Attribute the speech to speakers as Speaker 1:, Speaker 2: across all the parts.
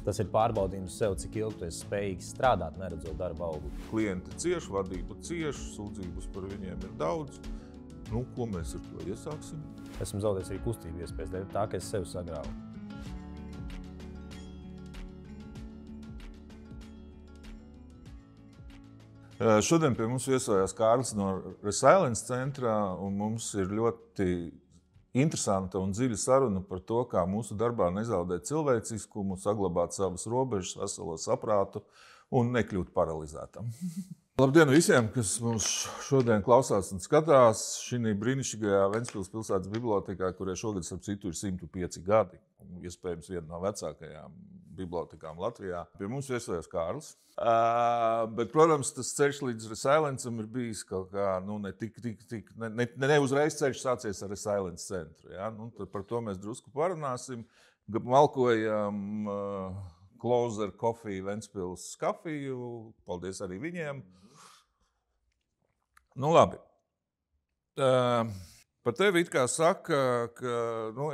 Speaker 1: Tas ir pārbaudījums sev, cik ilgi tu esi spējīgs strādāt, neredzot darba augļu.
Speaker 2: Klienti cieš, vadība cieš, sūdzības par viņiem ir daudz. Nu, ko mēs ar to iesāksim?
Speaker 1: Esmu zaudējis arī kustību iespējas dēļ tā, ka es sevi sagrāvu.
Speaker 2: Šodien pie mums viesojās Kārlis no Resilience centra, un mums ir ļoti interesanta un dziļa saruna par to, kā mūsu darbā nezaudēt cilvēciskumu, saglabāt savas robežas, veselo saprātu un nekļūt paralizētam. Labdien visiem, kas mums šodien klausās un skatās šī brīnišķīgajā Ventspils pilsētas bibliotēkā, kurai šogad, starp citu, ir 105 gadi. Iespējams, viena no vecākajām bibliotekām Latvijā. Pie mums viesojās Kārlis. Bet, protams, tas ceļš līdz Resilienceam ir bijis kaut kā, ne uzreiz ceļš sācies ar Resilience centru. Ja? Par to mēs drusku parunāsim. Malkojam Closer Coffee Ventspils kafiju. Paldies arī viņiem. Nu, labi. Par tevi it kā saka, ka,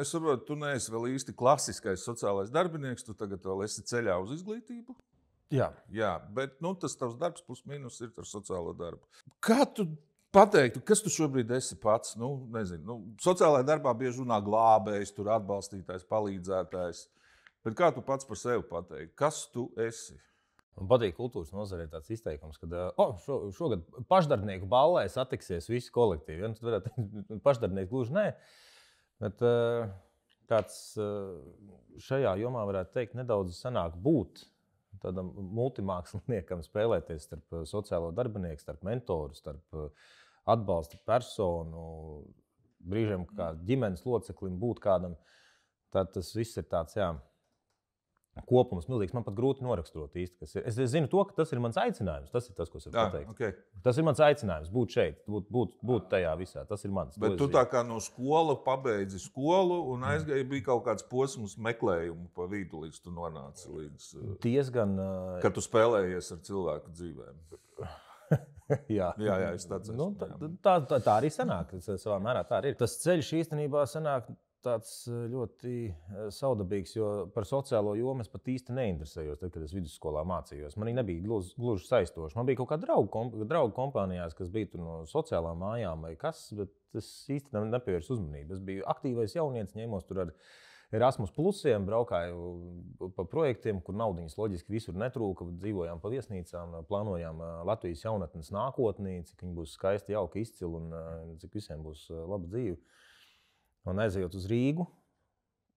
Speaker 2: es saprotu, tu neesi vēl īsti klasiskais sociālais darbinieks, tu tagad vēl esi ceļā uz izglītību.
Speaker 1: Jā.
Speaker 2: Jā, bet tas tavs darbs plus mīnus ir ar sociālo darbu. Kā tu pateiktu, kas tu šobrīd esi pats? Sociālajā darbā bieži runā glābējs, tur atbalstītājs, palīdzētājs. Bet kā tu pats par sevi pateiktu? Kas tu esi?
Speaker 1: Man patīk kultūras nozarē tāds izteikums, ka šogad pašdarbnieku ballē satiksies visi kolektīvi. Ja? Tad varētu teikt, pašdarbnieki gluži nē, bet kāds šajā jomā varētu teikt nedaudz sanāk būt tādam multimāksliniekam spēlēties starp sociālo darbinieku, starp mentoru, starp atbalsta personu, brīžiem kā ģimenes loceklim būt kādam. Tad tas viss ir tāds, jā, kopums milzīgs. Man pat grūti noraksturot īsti, kas ir. Es zinu to, ka tas ir mans aicinājums. Tas ir tas, ko es varu pateikt.
Speaker 2: Okay.
Speaker 1: Tas ir mans aicinājums būt šeit, būt tajā visā. Tas ir mans.
Speaker 2: Bet tu tā kā no skolu pabeidzi skolu un aizgāji, bija kaut kāds posms meklējumu pa vidu, līdz tu nonāci līdz...
Speaker 1: Diezgan...
Speaker 2: Kad tu spēlējies ar cilvēku dzīvēm.
Speaker 1: jā,
Speaker 2: es tāds esmu.
Speaker 1: Tā arī sanāk. Savā mērā tā arī ir. Tas ceļš īstenībā sanāk tāds ļoti saudabīgs, jo par sociālo jomu es pat īsti neinteresējos, tad, kad es vidusskolā mācījos. Man nebija gluži saistoši. Man bija kaut kādi draugu kompānijās, kas bija tur no sociālām mājām vai kas, bet es īsti nepievērsu uzmanību. Es biju aktīvais jaunietis, ņēmos tur ar Erasmus plusiem, braukāju pa projektiem, kur naudiņas loģiski visur netrūka, dzīvojām pa viesnīcām, plānojām Latvijas jaunatnes nākotnī, cik viņi būs skaisti, jauki, izcili un cik visiem būs laba dzīve. Un aizejot uz Rīgu,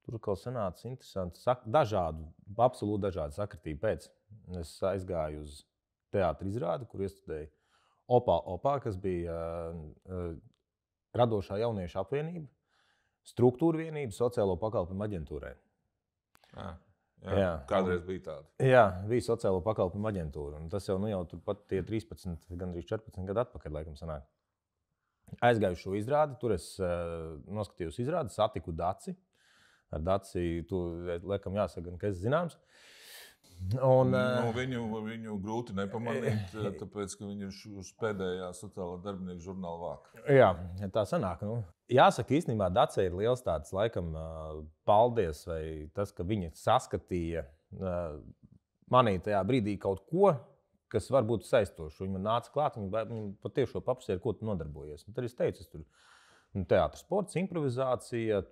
Speaker 1: tur kaut sanāca interesanti, absolūti dažādi sakritība pēc. Es aizgāju uz teātra izrādi, kur iestudēju OPA, kas bija Radošā jauniešu apvienība, struktūra vienība sociālo pakalpojumu aģentūrai.
Speaker 2: Jā. Kādreiz bija tāda.
Speaker 1: Jā, bija sociālo pakalpojumu aģentūra. Un tas jau turpat tie 13, gandrīz 14 gadu atpakaļ, laikam sanāk. Aizgāju šo izrādi, tur es noskatījos izrādi, satiku Daci. Ar Daci, tu laikam jāsaka, gan, ka es zināms. Un,
Speaker 2: viņu grūti nepamanīt, tāpēc, ka viņi ir uz pēdējā sociālā darbinieku žurnāla vāka.
Speaker 1: Jā, tā sanāk. Jāsaka, īstenībā Daci ir liels tāds, laikam, paldies, vai tas, ka viņi saskatīja manī tajā brīdī kaut ko, kas var būt saistoši. Viņi man nāca klāt, viņi patiešām paprasīja, ar ko tu nodarbojies. Tad es teicu, tur teātris, sports, improvizācija,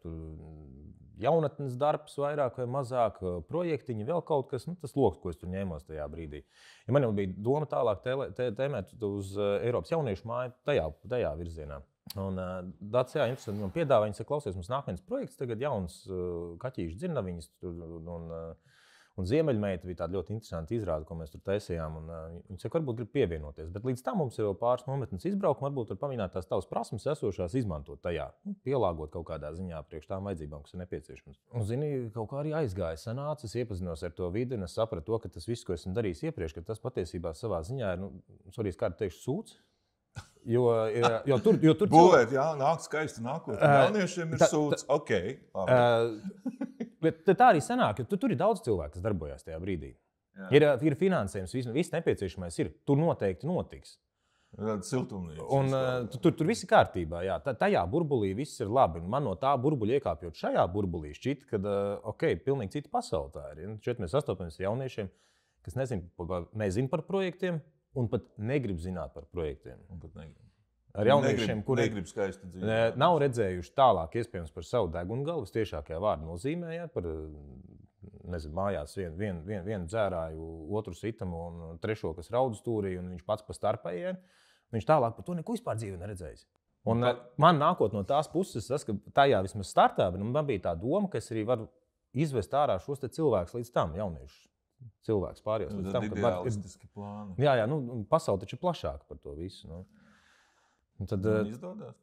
Speaker 1: jaunatnes darbs vairāk vai mazāk, projektiņi, vēl kaut kas, tas loks, ko es tur ņēmos tajā brīdī. Ja man jau bija doma tālāk tēmēt uz Eiropas jauniešu māju tajā virzienā. Un Dacia interesanti man piedāvā, viņi saka, klausies, mums nākamais projekts, tagad jauns kaķīšu dzirnaviņas un Ziemeļmeita bija tāda ļoti interesanta izrāde, ko mēs tur taisījām. Viņi saka, varbūt grib pievienoties. Bet līdz tam mums ir vēl pāris nometnes izbraukumi, varbūt var pamēģināt tās tavas prasmes esošās izmantot tajā. Pielāgot kaut kādā ziņā priekš tām vajadzībām, kas ir nepieciešamas. Un, zini, kaut kā arī aizgāja, sanāca, es iepazinos ar to vidi un es sapratu to, ka tas viss, ko esmu darījis iepriekš, ka tas patiesībā savā ziņā ir, kādu teikšu, sūds. Jo tur
Speaker 2: būvēt, jā, nāk skaisti nākotnē. Jauniešiem ir sūds,
Speaker 1: Bet tā arī sanāk, jo tur ir daudz cilvēku, kas darbojās tajā brīdī. Ir finansējums, viss nepieciešamais ir. Tur noteikti notiks.
Speaker 2: Siltumnīca.
Speaker 1: Un tur viss ir kārtībā. Jā. Tajā burbulī viss ir labi. Un man no tā burbuļa iekāpjot šajā burbulī, šķiet, ka pilnīgi cita pasaule tā ir. Šeit mēs sastopamies ar jauniešiem, kas nezin par projektiem un pat negrib zināt par projektiem. Ar jauniešiem, kuri nav redzējuši tālāk, iespējams, par savu degungalvu, tiešākajā vārda nozīmē, ja, par mājās vienu dzērāju, otru sitamu un trešo, kas raud stūrī, un viņš pats pa starpējiem. Viņš tālāk par to neko vispār dzīvē neredzējis. Un man nākot no tās puses, tas, ka tajā vismaz startā, man bija tā doma, ka es arī varu izvest ārā šos cilvēkus līdz tam, jauniešus. Cilvēks pārējos līdz tam,
Speaker 2: kad ideālistiski plāni.
Speaker 1: Jā, pasaule taču ir plašāka par to visu. Nu. Tad,
Speaker 2: izdodās?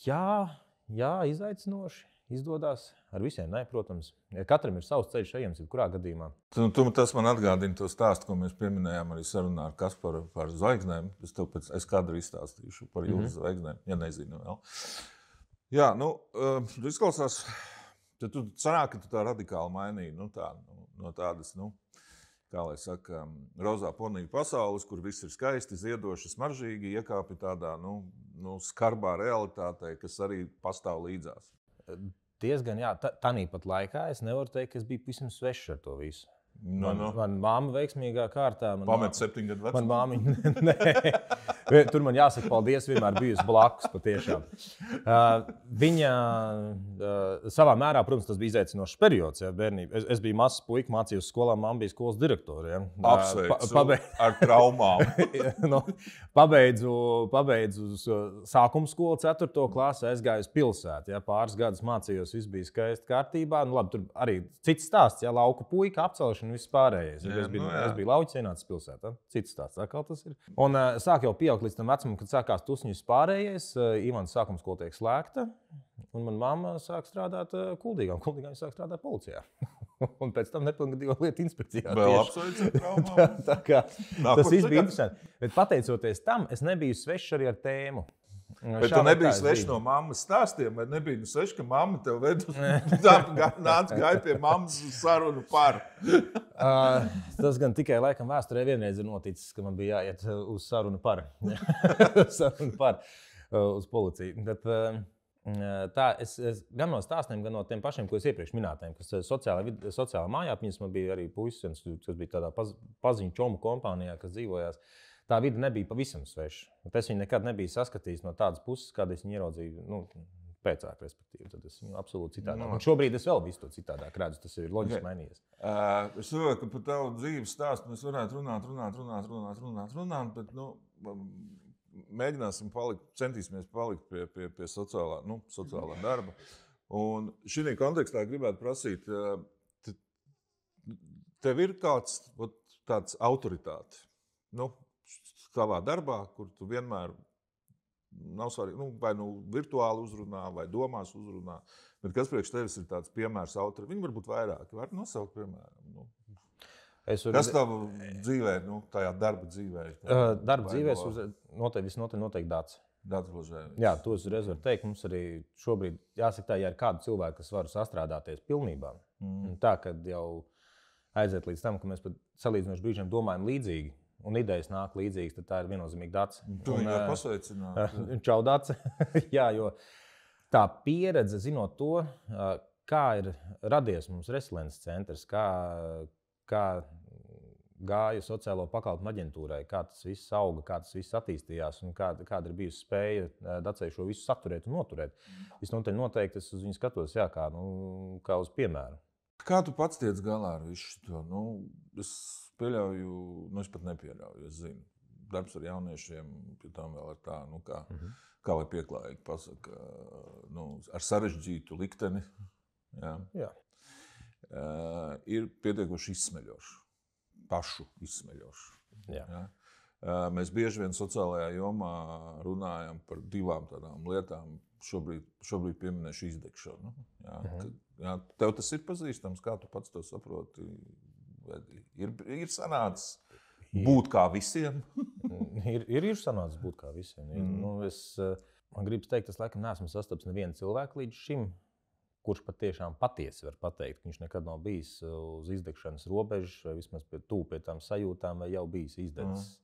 Speaker 1: Jā, izaicinoši. Izdodas ar visiem, ne, protams. Katram ir savs ceļš ejams, jebkurā gadījumā.
Speaker 2: Tas man atgādina to stāstu, ko mēs pieminējām arī sarunā ar Kasparu par zvaigznēm. Es kadru izstāstīšu par jūras zvaigznēm, ja nezinu vēl. Jā, izklausās, tad tu sanāk, ka tu tā radikāli mainīji no tādas, kā lai saka, rozā ponīga pasaules, kur viss ir skaisti, ziedoši, smaržīgi, iekāpi tādā skarbā realitātei, kas arī pastāv līdzās.
Speaker 1: Diezgan, jā. Tāpat laikā es nevaru teikt, ka es biju pavisam svešs ar to visu. Man māma veiksmīgā kārtā.
Speaker 2: Pamet 7 gadu vecumu.
Speaker 1: Man māmiņa, tur man jāsaka paldies, vienmēr bijusi blakus patiešām. Viņa savā mērā, protams, tas bija izaicinošs periods, ja, bērnība. Es biju mazs puika, mācījos skolā, mamma bija skolas direktore. Ja.
Speaker 2: Apsveicu ar traumām.
Speaker 1: Pabeidzu sākuma skolu 4. klasē, aizgāju uz pilsētu. Ja. Pāris gadus mācījos, viss bija skaisti kārtībā. Labi, tur arī cits stāsts, ja, lauku puika, apcelšana. Viss pārējais. Es biju lauķis, ienācis pilsētā. Cits tāds atkal tas ir. Un sāk jau pieaugt līdz tam vecumam, kad sākās tusņus pārējais. Ivans sākuma skola tiek slēgta. Un mana mamma sāk strādāt Kuldīgā. Kuldīgā viņa sāk strādāt policijā. Un pēc tam nepilngadīgo lietu inspekcijā.
Speaker 2: Vēl apsveicu ar traumām.
Speaker 1: Tā kā tas viss bija interesanti. Bet pateicoties tam, es nebiju svešs arī ar tēmu.
Speaker 2: Bet tu nebija svešs no mammas stāstiem, vai nebija svešs, ka mamma tev gāja pie mammas uz sarunu par?
Speaker 1: Tas gan tikai laikam vēsturē vienreiz ir noticis, ka man bija jāiet uz sarunu par. Uz policiju. Bet, es gan no stāstiem, gan no tiem pašiem, ko es iepriekš minētiem, kas sociālā mājā, man bija arī puisis, kas bija tādā paziņu čomu kompānijā, kas dzīvojās. Tā vide nebija pavisam sveša. Es viņu nekad nebiju saskatījis no tādas puses, kāda es viņu ieraudzīju pēcāk, respektīvi. Tad es viņu absolūti citādāk. Un šobrīd es vēl visu to citādāk redzu. Tas ir loģiski mainījies.
Speaker 2: Es domāju, ka par tavu dzīves stāstu mēs varētu runāt, bet mēģināsim centīsimies palikt pie sociālā darba. Un šī kontekstā gribētu prasīt, tev ir tāds autoritāte? Savā darbā, kur tu vienmēr nav svarīgi, vai virtuāli uzrunā, vai domās uzrunā. Bet kas priekš tevis ir tāds piemērs autori? Viņi varbūt vairāki. Var nosaukt, piemēram. Kas tavu dzīvē, tajā darba dzīvē?
Speaker 1: Darba dzīvē noteikti Dācis.
Speaker 2: Dācis Blažēvičs.
Speaker 1: Jā, to es uzreiz varu teikt. Mums arī šobrīd jāsaka tā, ja ir kādu cilvēku, kas var sastrādāties pilnībā. Tā, kad jau aiziet līdz tam, ka mēs pat salīdzinoši brīžiem domājam līdzīgi. Un idejas nāk līdzīgas, tad tā ir viennozīmīgi Dācis.
Speaker 2: Tu viņu var pasveicināt.
Speaker 1: Čau, Dācis. Jā, jo tā pieredze, zinot to, kā ir radies mums Resilience centrs, kā gāja sociālo pakalpojumu aģentūrai, kā tas viss auga, kā tas viss attīstījās un kāda ir bijusi spēja Dācei šo visu saturēt un noturēt. Noteikti es uz viņu skatos, jā, kā uz piemēru.
Speaker 2: Kā tu pats tiec galā ar visu to? Es pieļauju, es pat nepieļauju, es zinu. Darbs ar jauniešiem, pie tam vēl ir tā, kā lai pieklājīgi pasaka, ar sarežģītu likteni,
Speaker 1: jā.
Speaker 2: Ir pietiekoši izsmeļoši, pašu izsmeļoši.
Speaker 1: Jā.
Speaker 2: Mēs bieži vien sociālajā jomā runājam par divām tādām lietām, šobrīd pieminēšu izdegšanu. Tev tas ir pazīstams, kā tu pats to saproti? Ir sanācis būt kā visiem?
Speaker 1: ir sanācis būt kā visiem. Man gribas teikt, es laikam neesmu sastapis nevienu cilvēku līdz šim, kurš patiešām patiesi var pateikt, ka viņš nekad nav bijis uz izdegšanas robežas, vai vismaz pie tām sajūtām, vai jau bijis izdedzis.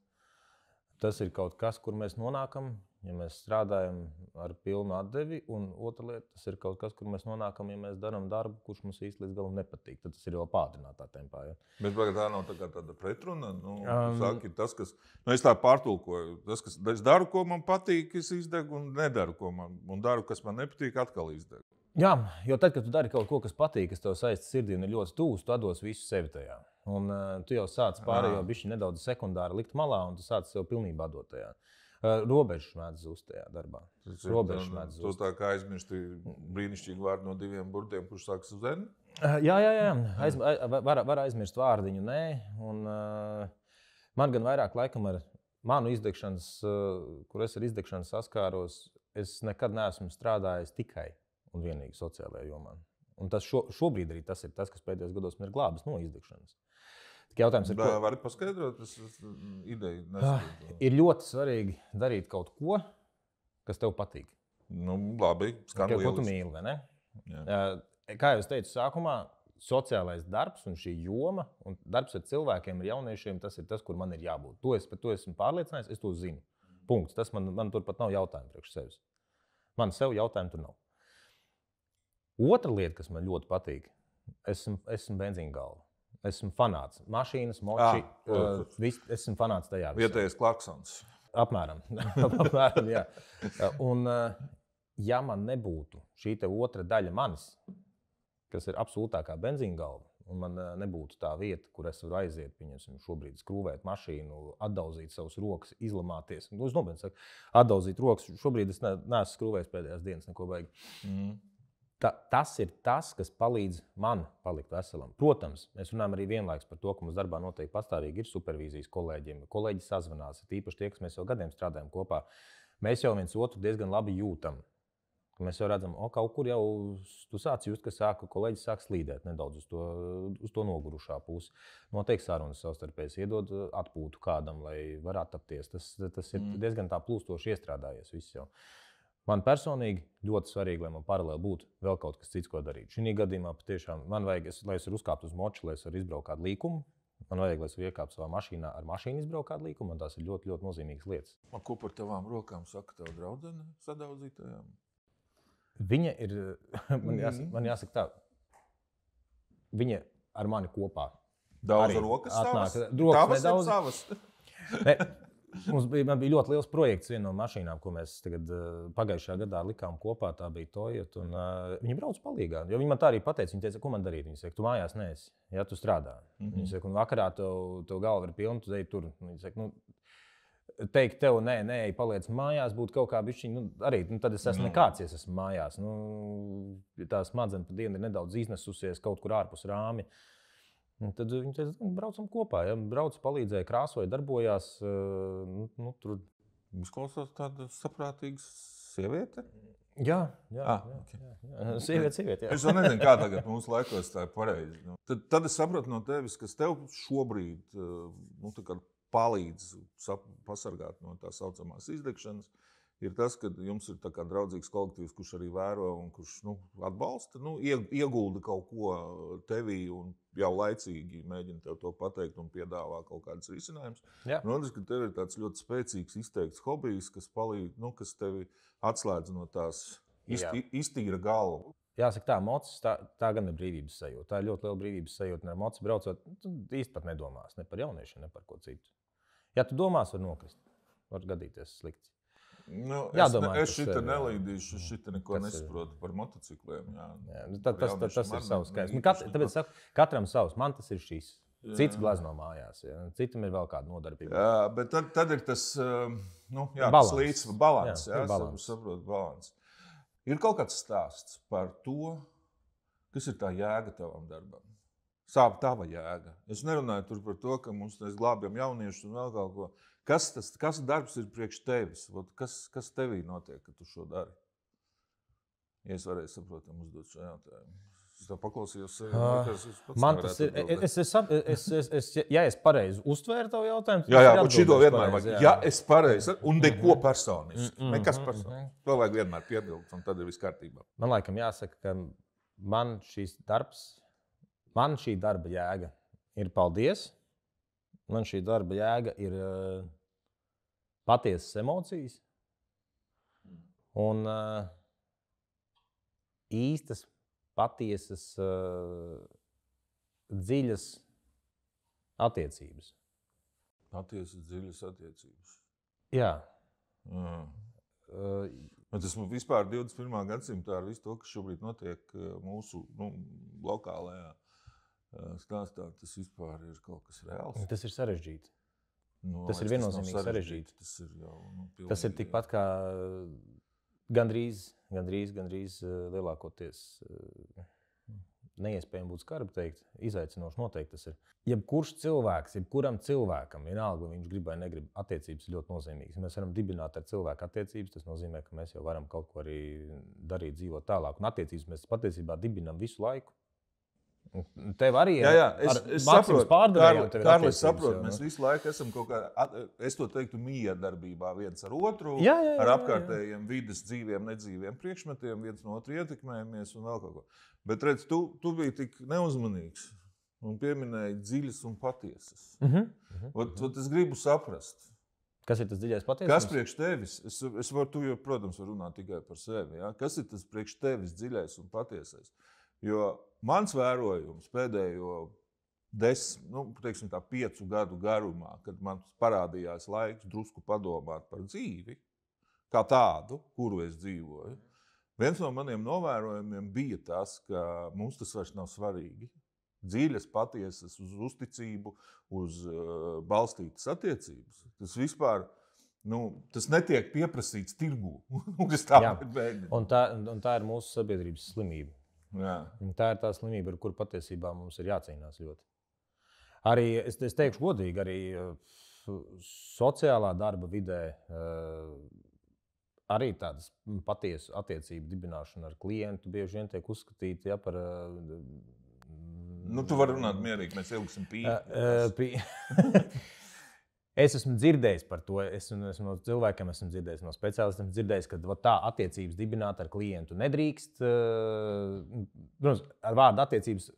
Speaker 1: tas ir kaut kas, kur mēs nonākam, ja mēs strādājam ar pilnu atdevi, un otra lieta, tas ir kaut kas, kur mēs nonākam, ja mēs darām darbu, kurš mums īsti līdz galam nepatīk. Tad tas ir jau pātrinātā tempā. Ja?
Speaker 2: Bet tā nav tāda pretruna. Saki, tas, kas, es tā pārtulkoju, tas, kas es daru, ko man patīk, es izdegu, un nedaru, ko man daru, kas man nepatīk, atkal izdegu.
Speaker 1: Jā, jo tad, kad tu dari kaut ko, kas patīk, kas tev saista sirdī un ir ļoti tūs, tu dos visu sevi tajā. Un tu jau sāc pārējo bišķi nedaudz sekundāri likt malā, un tu sāc sev pilnībā dot tajā. Robežas mēdz zust tajā darbā. Robežas mēdz zust.
Speaker 2: Tu tā kā aizmirsti brīnišķīgu vārdu no 2 burtiem, kurš sākas uz N?
Speaker 1: Jā. Var aizmirst vārdiņu, nē. Un man gan vairāk laikam ar manu izdegšanas, kur es ar izdegšanu saskāros, es nekad neesmu strādājis tikai un vienīgi sociālajā jomā. Un tas šobrīd arī tas ir tas, kas pēdējos gados man ir glābis no izdegšanas. Jautājums ir,
Speaker 2: Vari paskaidrot, tas ideja
Speaker 1: nesaprot. Ir ļoti svarīgi darīt kaut ko, kas tev patīk.
Speaker 2: Labi, skan lieliski.
Speaker 1: Ko tu mīli, vai ne? Jā. Kā jau es teicu sākumā, sociālais darbs un šī joma, un darbs ar cilvēkiem, ar jauniešiem, tas ir tas, kur man ir jābūt. Par to esmu pārliecinājies, es to zinu. Punkts. Tas man turpat nav jautājumu priekš sevis. Man sev jautājumu tur nav. Otra lieta, kas man ļoti patīk, esmu benzīna galva. Esmu fanāts. Mašīnas, moči, esmu fanāts tajā.
Speaker 2: Vietējais klaksons.
Speaker 1: Apmēram, jā. Un ja man nebūtu šī otra daļa manis, kas ir absolūtākā benzīna galva, un man nebūtu tā vieta, kur es varu aiziet, pieņemsim, šobrīd skrūvēt mašīnu, atdauzīt savus rokas, izlamāties. Es nopietni saku, atdauzīt rokas. Šobrīd es neesmu skrūvējis pēdējās dienas, neko baigi. Tas ir tas, kas palīdz man palikt veselam. Protams, mēs runājam arī vienlaikus par to, ka mums darbā noteikti pastāvīgi ir supervīzijas kolēģiem. Kolēģi sazvanās, tīpaši tie, kas mēs jau gadiem strādājam kopā. Mēs jau viens otru diezgan labi jūtam. Mēs jau redzam, kaut kur jau tu sāc just, ka kolēģis sāk slīdēt nedaudz uz to nogurušā pusi. Noteikti sarunas savstarpējas iedod atpūtu kādam, lai varētu attapties. Tas ir diezgan tā plūstoši iestrādājies viss jau. Man personīgi ļoti svarīgi, lai man paralēli būtu vēl kaut kas cits, ko darīt. Šī gadījumā patiešām man vajag, lai es varu uzkāpt uz moču, lai es varu izbraukt kādu līkumu. Man vajag, lai es varu iekāpt savā mašīnā ar mašīnu izbraukt kādu līkumu, un tās ir ļoti, ļoti nozīmīgas lietas.
Speaker 2: Ko par tavām rokām saka tev draudzene sadaudzītajām?
Speaker 1: Viņa ir, man jāsaka tā, viņa ar mani kopā.
Speaker 2: Daudz rokas savas?
Speaker 1: Rokas
Speaker 2: nedaudz savas?
Speaker 1: Ne. Man bija ļoti liels projekts, viena no mašīnām, ko mēs pagājušajā gadā likām kopā. Tā bija Toyota. Viņa brauc palīgā. Jo viņa man tā arī pateica, viņa teica, ko man darīt. Viņa saka, tu mājās neesi, ja tu strādā. Viņa saka, un vakarā tev galva ir pilna, tu ej tur. Viņa saka, teikt tev, nē, paliec mājās, būtu kaut kā bišķiņ, arī tad es esmu nekāds, ja es esmu mājās. Tā smadzenes pa dienu ir nedaudz iznesusies kaut kur ārpus rāmi. Un tad viņi teica, braucam kopā. Ja? Brauc, palīdzēja, krāsoja, darbojās. Tur
Speaker 2: izklausās tāda saprātīga sieviete.
Speaker 1: Jā.
Speaker 2: Okay.
Speaker 1: Sieviete.
Speaker 2: Es jau nezinu, kā tagad mūsu laikos tā ir pareizi. Tad es sapratu no tevis, kas tev šobrīd palīdz pasargāt no tā saucamās izdegšanas. Ir tas, ka jums ir tā kā draudzīgs kolektīvs, kurš arī vēro un kurš atbalsta, iegulda kaut ko tevī un jau laicīgi mēģina tev to pateikt un piedāvā kaut kādas risinājumus. Protams, ka tev ir tāds ļoti spēcīgs, izteikts hobijs, kas palīdz, kas tevi atslēdz no tās iztīra galvu.
Speaker 1: Jāsaka tā, mocis, tā gan ir brīvības sajūta. Tā ir ļoti liela brīvības sajūta. Ar moci braucot, tu īsti pat nedomās ne par jauniešiem, ne par ko citu. Ja tu domās, var nokrist. Var gadīties slikti.
Speaker 2: Es šitā nelīdīšu, šitā neko nesaprotu par motocikliem.
Speaker 1: Tas ir savs skaits. Tāpēc saku, katram savs. Man tas ir šis. Cits glezno mājās. Ja. Citam ir vēl kāda nodarbība.
Speaker 2: Jā, bet tad ir tas līdzsvars, balans. Balans. Ir kaut kāds stāsts par to, kas ir tā jēga tavam darbam. Sāp tava jēga. Es nerunāju tur par to, ka mums glābjam jauniešus un vēl kaut ko. Kas darbs ir priekš tevis? Kas tevī notiek, kad tu šo dari? Ja es varēju saprotam uzdot šo jautājumu. Es tev paklausījos.
Speaker 1: Man tas ir. Ja es pareizi uztvēru tavu jautājumu,
Speaker 2: jā, un šito vienmēr vajag. Ja es pareizi, un neko personiski. Nekas personiski. To vajag vienmēr piebilst, un tad ir viss kārtībā.
Speaker 1: Man laikam jāsaka, ka man šī darba jēga ir paldies. Man šī darba jēga ir patiesas emocijas un īstas, patiesas, dziļas attiecības.
Speaker 2: Patiesas, dziļas attiecības.
Speaker 1: Jā.
Speaker 2: Tas vispār 21. gadsimtā ar visu to, kas šobrīd notiek mūsu lokālajā stāstā, tas vispār ir kaut kas reāls.
Speaker 1: Tas ir sarežģīti. Tas ir viennozīmīgi sarežģīti. Tas ir tikpat kā gandrīz lielākoties neiespējami būtu skarbi teikt, izaicinoši noteikti tas ir. Jebkuram cilvēkam, vienalga, viņš grib vai negrib, attiecības ir ļoti nozīmīgas. Mēs varam dibināt ar cilvēku attiecības, tas nozīmē, ka mēs jau varam kaut ko arī darīt, dzīvot tālāk. Un attiecības mēs patiesībā dibinam visu laiku. Tev arī ir
Speaker 2: Maksims pārdevējiem. Kārlis, saprot, mēs visu laiku esam kaut kā, es to teiktu, miedarbībā viens ar otru, ar apkārtējiem vides dzīviem, nedzīviem priekšmetiem, viens no otru ietekmējamies un vēl kaut ko. Bet redz, tu biji tik neuzmanīgs un pieminēji dziļas un patiesas. Es gribu saprast.
Speaker 1: Kas ir tas dziļais patiesums?
Speaker 2: Kas priekš tevis? Es varu, tu jau, protams, var runāt tikai par sevi. Ja? Kas ir tas priekš tevis dziļais un patiesais? Jo mans vērojums pēdējo 5 gadu garumā, kad man parādījās laiks drusku padomāt par dzīvi, kā tādu, kuru es dzīvoju, viens no maniem novērojumiem bija tas, ka mums tas vairs nav svarīgi. Dziļas, patiesas, uz uzticību, uz balstītas attiecības. Tas vispār, tas netiek pieprasīts tirgū.
Speaker 1: Un tā ir mūsu sabiedrības slimība.
Speaker 2: Jā.
Speaker 1: Tā ir tā slimība, ar kuru patiesībā mums ir jācīnās ļoti. Arī, es teikšu godīgi, arī sociālā darba vidē arī tādas patiesu attiecību dibināšana ar klientu bieži vien tiek uzskatīta par...
Speaker 2: tu vari runāt mierīgi, mēs ieliksim pīti.
Speaker 1: Es esmu dzirdējis par to, esmu no cilvēkiem dzirdējis, no speciālistiem dzirdējis, ka tā attiecības dibināt ar klientu nedrīkst. Protams, ar vārdu attiecības,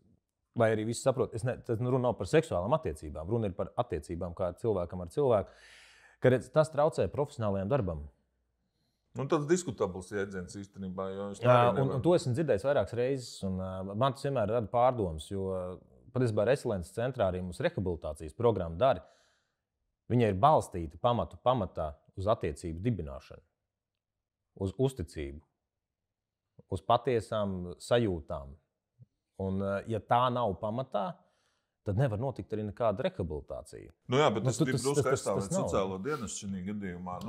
Speaker 1: lai arī visi saprot, tas runa nav par seksuālām attiecībām, runa ir par attiecībām kā cilvēkam ar cilvēku, ka tas traucē profesionālajam darbam.
Speaker 2: Tas diskutabls jēdziens īstenībā.
Speaker 1: Un to esmu dzirdējis vairākas reizes, un man tas vienmēr rada pārdomas, jo patiesībā Resiliences centrā arī mums rehabilitācijas programma dara. Viņa ir balstīta pamatā uz attiecību dibināšanu, uz uzticību, uz patiesām sajūtām. Un, ja tā nav pamatā, tad nevar notikt arī nekāda rehabilitācija.
Speaker 2: Bet tas ir drusku aizstāvēt sociālo dienestu šajā gadījumā.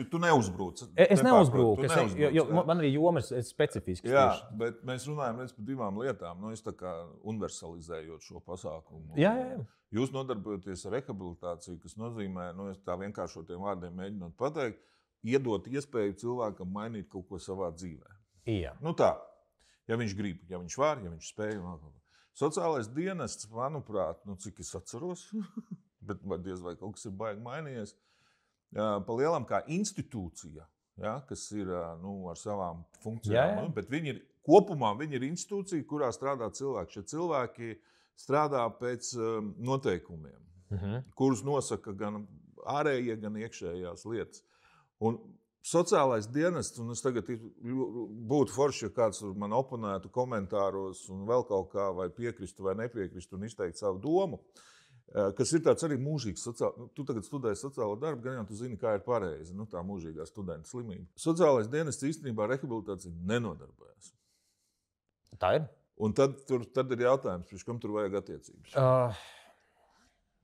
Speaker 2: Tu neuzbrūc.
Speaker 1: Es neuzbrūku, jo man arī joma ir specifiski.
Speaker 2: Jā, bet mēs runājam par divām lietām. Es tā kā universalizējot šo pasākumu.
Speaker 1: Jā.
Speaker 2: Jūs nodarbojaties ar rehabilitāciju, kas nozīmē, es tā vienkāršotiem vārdiem mēģinot pateikt, iedot iespēju cilvēkam mainīt kaut ko savā dzīvē.
Speaker 1: Jā.
Speaker 2: Tā, ja viņš grib, ja viņš var, ja viņš spēj. Sociālais dienests, manuprāt, cik es atceros, bet diez vai kaut kas ir baigi mainījies, pa lielam kā institūcija, kas ir ar savām funkcijām. Bet kopumā viņi ir institūcija, kurā strādā cilvēki. Šie cilvēki strādā pēc noteikumiem, kurus nosaka gan ārējie, gan iekšējās lietas. Un sociālais dienests, un es tagad būtu forši, ja kāds man oponētu komentāros un vēl kaut kā, vai piekristu vai nepiekristu un izteikt savu domu, kas ir tāds arī mūžīgs tu tagad studēji sociālo darbu, gan jau tu zini, kā ir pareizi, tā mūžīgā studenta slimība. Sociālais dienests īstenībā rehabilitācija nenodarbojas.
Speaker 1: Tā ir?
Speaker 2: Un tad ir jautājums, pirms kam tur vajag attiecības?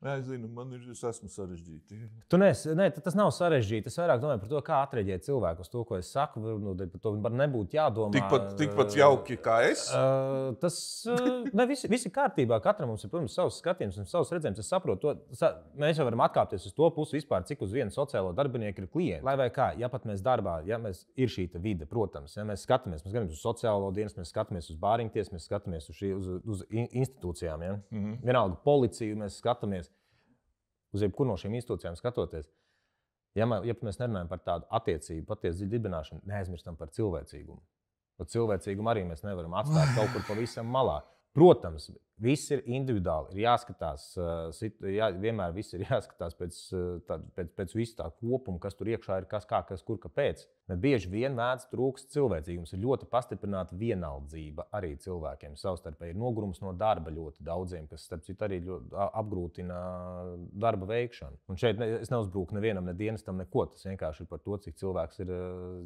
Speaker 2: Es zinu, es esmu sarežģīti.
Speaker 1: Tas nav sarežģīti. Es vairāk domāju par to, kā atreaģēt cilvēku uz to, ko es saku. Par to man nebūtu jādomā.
Speaker 2: Tikpat jauki kā es?
Speaker 1: Visi kārtībā. Katram mums ir, protams, savs skatījums un savs redzējums. Es saprotu to. Mēs jau varam atkāpties uz to pusi vispār, cik uz vienu sociālo darbinieku ir klienti. Lai vai kā, ja pat mēs darbā, ja mēs ir šī vide, protams, ja mēs skatāmies uz sociālo dienas, mēs skatāmies uz bāriņties, mēs skatāmies uz institūcijām. Ja? Vienalga policiju mēs skatāmies. Uz jebkuru no šīm institūcijām skatoties, ja mēs nerunājam par tādu attiecību, patiesu dibināšanu, neaizmirstam par cilvēcīgumu. Par cilvēcīgumu arī mēs nevaram atstāt kaut kur pavisam malā. Protams, viss ir individuāli. Ir jāskatās, vienmēr viss ir jāskatās pēc visu tā kopuma, kas tur iekšā ir, kas, kur, kāpēc. Bet bieži vien mēdz trūkst cilvēcīgums. Ir ļoti pastiprināta vienaldzība arī cilvēkiem. Savstarpēji ir nogurums no darba ļoti daudziem, kas, starp citu, arī apgrūtina darba veikšanu. Un šeit es neuzbruku nevienam, ne dienestam, neko. Tas vienkārši ir par to, cik cilvēks ir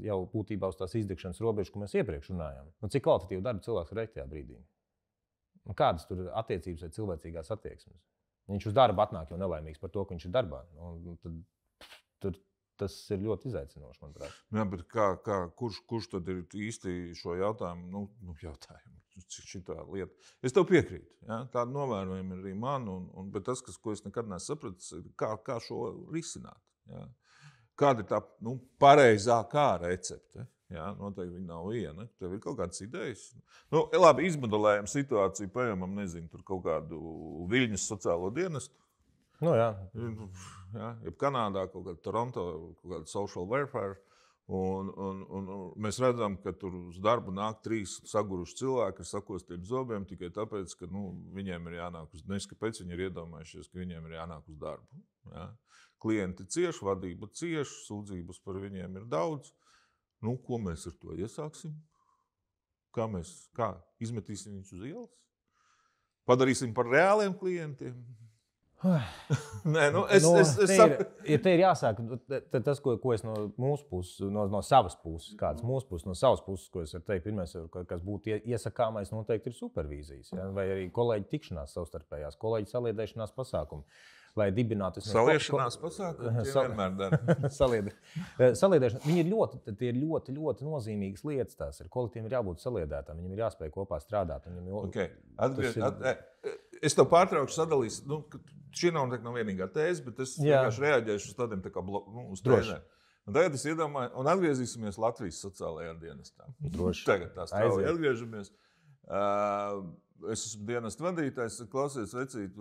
Speaker 1: jau būtībā uz tās izdegšanas robežas, ko mēs iepriekš runājām. Un cik kvalitatīvu darbu cilvēks var veikt tajā brīdī. Kādas tur ir attiecības vai cilvēcīgās attieksmes? Viņš uz darbu atnāk jau nelaimīgs par to, ka viņš ir darbā. Tad tas ir ļoti izaicinoši, manuprāt.
Speaker 2: Jā, bet kurš tad ir īsti šo jautājumu? Šitā lieta. Es tev piekrītu. Ja? Tāda novērojuma ir arī man. Bet tas, ko es nekad nesapratu, ir kā šo risināt. Ja? Kāda ir tā pareizā recepte? Jā, noteikti viņa nav viena. Tev ir kaut kādas idejas. Labi, izmodelējam situāciju, paņemam, nezinu, tur kaut kādu Viļņas sociālo dienestu.
Speaker 1: Jā.
Speaker 2: Jā, jeb Kanādā, kaut kāda Toronto, kaut kāda social welfare. Un mēs redzam, ka tur uz darbu nāk 3 saguruši cilvēki ar sakostiem zobiem tikai tāpēc, ka viņiem ir jānāk uz darbu. Nevis kāpēc viņi ir iedomājušies, ka viņiem ir jānāk uz darbu. Jā. Klienti cieš, vadība cieš, sūdzības par viņiem ir daudz. Ko mēs ar to iesāksim? Kā izmetīsim viņus uz ielas? Padarīsim par reāliem klientiem? Nē, es saku.
Speaker 1: Ja te ir jāsāk, tas, ko es no mūsu puses, no savas puses, no savas puses, ko es varu teikt, pirmais, kas būtu iesakāmais, noteikti ir supervīzijas. Ja? Vai arī kolēģi tikšanās savstarpējās, kolēģi saliedēšanās pasākumi. Lai dibinātu
Speaker 2: saliešanās pasākumu, vienmēr dara.
Speaker 1: Saliedēšana, viņi ir ļoti, ļoti nozīmīgas lietas. Tās ir. Kolektīviem ir jābūt saliedētām, viņiem ir jāspēj kopā strādāt.
Speaker 2: Es tev pārtraukšu sadalīs. Šī nav vienīgā tēze, bet es vienkārši reaģēšu uz tādiem uz trēnēm. Un tagad es iedomāju, un atgriezīsimies Latvijas sociālajā dienestā.
Speaker 1: Droši.
Speaker 2: Tagad tā strauji atgriežamies. Es esmu dienestu vadītājs, klausies, vecīt,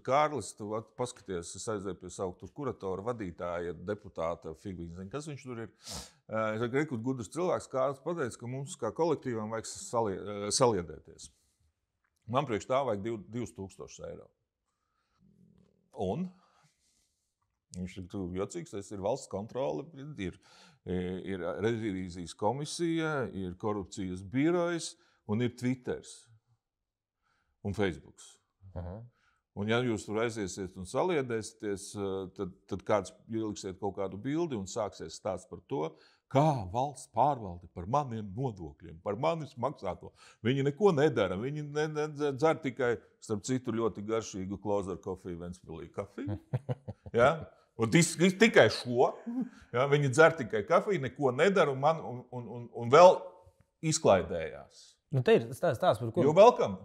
Speaker 2: Kārlis, tu paskaties, es aizēju pie savu kuratora vadītāja, deputāta, figūri, kas viņš tur ir. Es saku, reku, gudrs cilvēks, Kārlis pateica, ka mums kā kolektīvam vajag saliedēties. Man priekš tā vajag 2000 eiro. Un? Viņš ir jocīgs, tas ir valsts kontrole, ir revīzijas komisija, ir korupcijas birojas un ir Twitters. Un Facebooks. Un ja jūs tur aiziesiet un saliedēsieties, tad kāds ieliksiet kaut kādu bildi un sāksies stāsts par to, kā valsts pārvalde par maniem nodokļiem, par manis maksāto. Viņi neko nedara, viņi dzer tikai, starp citu, ļoti garšīgu Closer Coffee Ventspilī kafiju. Ja? Un tikai šo. Ja? Viņi dzer tikai kafiju, neko nedara un vēl izklaidējās.
Speaker 1: Te ir stāsts par ko?
Speaker 2: Jo welcome.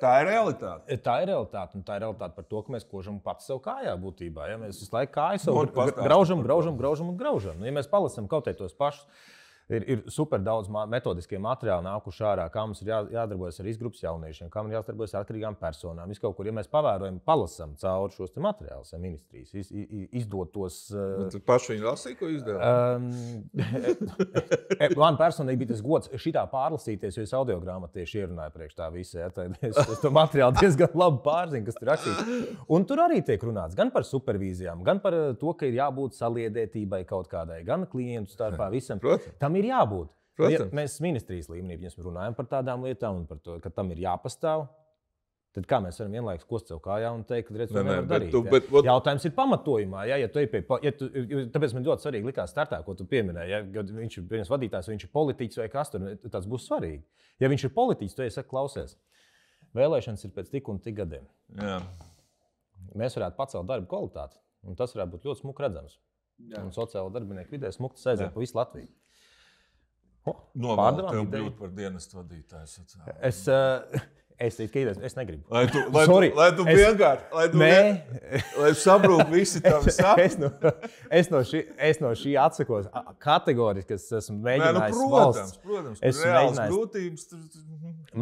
Speaker 2: Tā ir realitāte.
Speaker 1: Tā ir realitāte, un tā ir realitāte par to, ka mēs kožam pats sev kājā būtībā. Ja? Mēs visu laiku kāju sev graužam. Ja mēs palasam kaut tos pašus, ir super daudz metodiskie materiāli nākuši ārā, kā mums ir jādarbojas ar izgrupas jauniešiem, kā mums jādarbojas ar atkarīgām personām. Kaut kur, ja mēs pavērojam, palasam cauri šos materiālus, ministrijas, izdot tos.
Speaker 2: Tad paši viņi lasīja, ko izdeva?
Speaker 1: Man personīgi bija tas gods šitā pārlasīties, jo es audiogrāmatu tieši ierunāju priekš tā visa. Ja? Es to materiālu diezgan labi pārzinu, kas tur rakstīts. Un tur arī tiek runāts gan par supervīzijām, gan par to, ka ir jābūt saliedētībai kaut kādai, gan klientu starpā visam. Tam ir jābūt. Ja mēs ministrijas līmenī runājam par tādām lietām un par to, ka tam ir jāpastāv. Tad kā mēs varam vienlaikus kost sev kājā un teikt, ka redz, to nevar darīt? Jautājums ir pamatojumā. Ja tāpēc man ļoti svarīgi likās startā, ko tu pieminēji. Ja viņš ir viens vadītājs, vai viņš ir politiķis vai kas tur, tas būs svarīgi. Ja viņš ir politiķis, tad es saku, klausies. Vēlēšanas ir pēc tik un tik gadiem.
Speaker 2: Jā.
Speaker 1: Mēs varētu pacelt darbu kvalitāti, un tas varētu būt ļoti smuki redzams. Jā. Un sociāla darbinieku vidē smuki tas aiziet pa visu Latviju.
Speaker 2: Novēlu tev kļūt par dienestu vadītāju.
Speaker 1: Es negribu.
Speaker 2: Lai tu sabrūk visi tavi sapņi.
Speaker 1: Es no šī atsakos kategoriski, kas esmu mēģinājis valsts.
Speaker 2: Protams, reāls grūtības.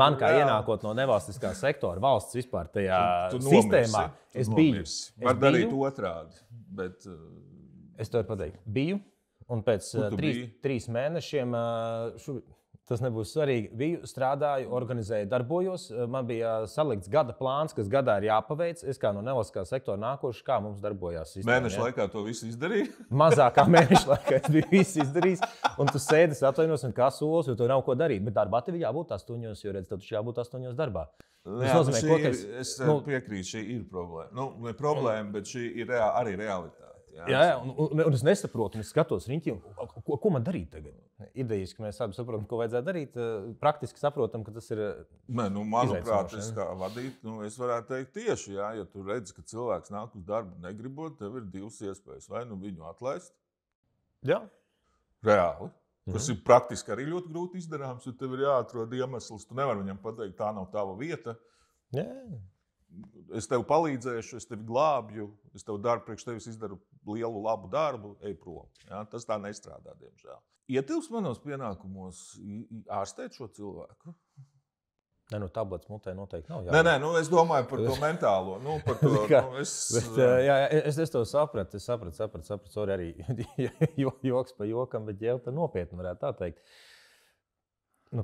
Speaker 1: Man kā ienākot no nevalstiskā sektora, valsts vispār tajā sistēmā, es biju.
Speaker 2: Var darīt otrādi, bet...
Speaker 1: Es to varu pateikt. Biju. Un pēc 3 mēnešiem Tas nebūs svarīgi. Biju, strādāju, organizēju, darbojos. Man bija salikts gada plāns, kas gadā ir jāpaveic. Es kā no nevalstiskā sektora nākošais, kā mums darbojās sistēma.
Speaker 2: Mēneša laikā to visu izdarīju?
Speaker 1: Mazākā mēneša laikā es biju viss izdarījis. Un tu sēdi, atvainos, un kā solis, jo tur nav ko darīt. Bet darbā tev jābūt 8, jo redz, tev jābūt 8 darbā.
Speaker 2: Jā, nozīmē, es piekrītu, šī ir problēma. Nu, ne problēma, bet šī ir arī realitāte.
Speaker 1: Jā, un es nesaprotu, un es skatos riņķi, ko man darīt tagad. Idejas, ka mēs abi saprotam, ko vajadzētu darīt, praktiski saprotam, ka tas ir.
Speaker 2: Manuprāt, es kā vadīt, es varētu teikt tieši, ja tu redzi, ka cilvēks nāk uz darbu negribot, tev ir 2 iespējas. Vai nu viņu atlaist?
Speaker 1: Jā.
Speaker 2: Reāli. Tas ir praktiski arī ļoti grūti izdarāms, jo tev ir jāatrod iemesls. Tu nevari viņam pateikt, tā nav tava vieta.
Speaker 1: Jā.
Speaker 2: Es tev palīdzēšu, es tevi glābju, es tev priekš tevis izdaru lielu labu darbu, ej prom. Ja? Tas tā nestrādā, diemžēl. Ietilps manos pienākumos ārstēt šo cilvēku?
Speaker 1: Nē, tabletes mutē noteikti nav.
Speaker 2: Nē, es domāju par to mentālo. Par to,
Speaker 1: es to sapratu. Es sapratu arī joks pa jokam, bet jau pa nopietni varētu tā teikt.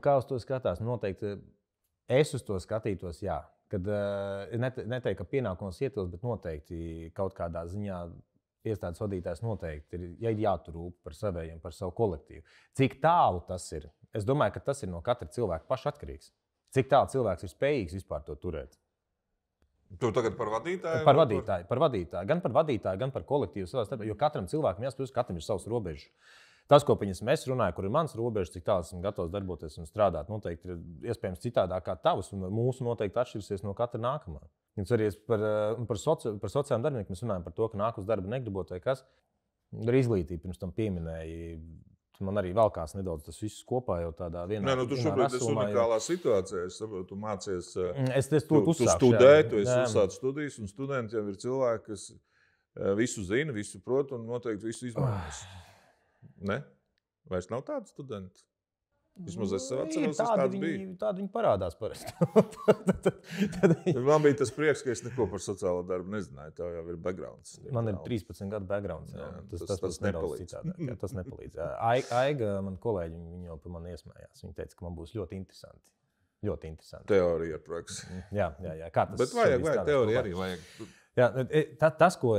Speaker 1: Kā uz to skatās? Noteikti es uz to skatītos, jā. Kad neteiktu, ka pienākumos ietilpst, bet noteikti kaut kādā ziņā iestādes vadītājs noteikti ir jātur rūp par savējiem, par savu kolektīvu. Cik tālu tas ir? Es domāju, ka tas ir no katra cilvēka paša atkarīgs. Cik tālu cilvēks ir spējīgs vispār to turēt?
Speaker 2: Tu tagad par vadītāju?
Speaker 1: Par vadītāju. Gan par vadītāju, gan par kolektīvu. Jo katram cilvēkam jāspēj, katram ir savs robežas. Tas, ko es runāju, kur ir mans robežas, cik tālu esmu gatavs darboties un strādāt, noteikti ir iespējams citādāk kā tavs, un mūsu noteikti atšķirsies no katra nākamā. Arī par sociālajiem darbiniekiem mēs runājam par to, ka nāk uz darbu negribot vai kas. Ar izglītību pirms tam pieminēji. Man arī valkās nedaudz tas viss kopā jau tādā vienā.
Speaker 2: Tu šobrīd esi unikālā situācijā. Es saprotu, tu mācies,
Speaker 1: tu
Speaker 2: studē, tu esi uzsācis studijas, un studentiem ir cilvēki, kas visu zina, visu prot un noteikti visu izmantos. Ne? Vairs nav tādu studentu. Vismaz es sev atceros, ka tāds bija.
Speaker 1: Tādi viņi parādās parasti.
Speaker 2: Man bija tas prieks, ka es neko par sociālo darbu nezināju. Tev jau ir backgrounds.
Speaker 1: Man ir 13 gadu backgrounds. Tas nepalīdz. Tas nepalīdz. Aiga, man kolēģi, viņi jau par mani iesmējās. Viņi teica, ka man būs ļoti interesanti. Ļoti interesanti.
Speaker 2: Teorija ar praksi.
Speaker 1: Jā. Kā tas
Speaker 2: bet vajag teorija arī vajag.
Speaker 1: Jā, tas, ko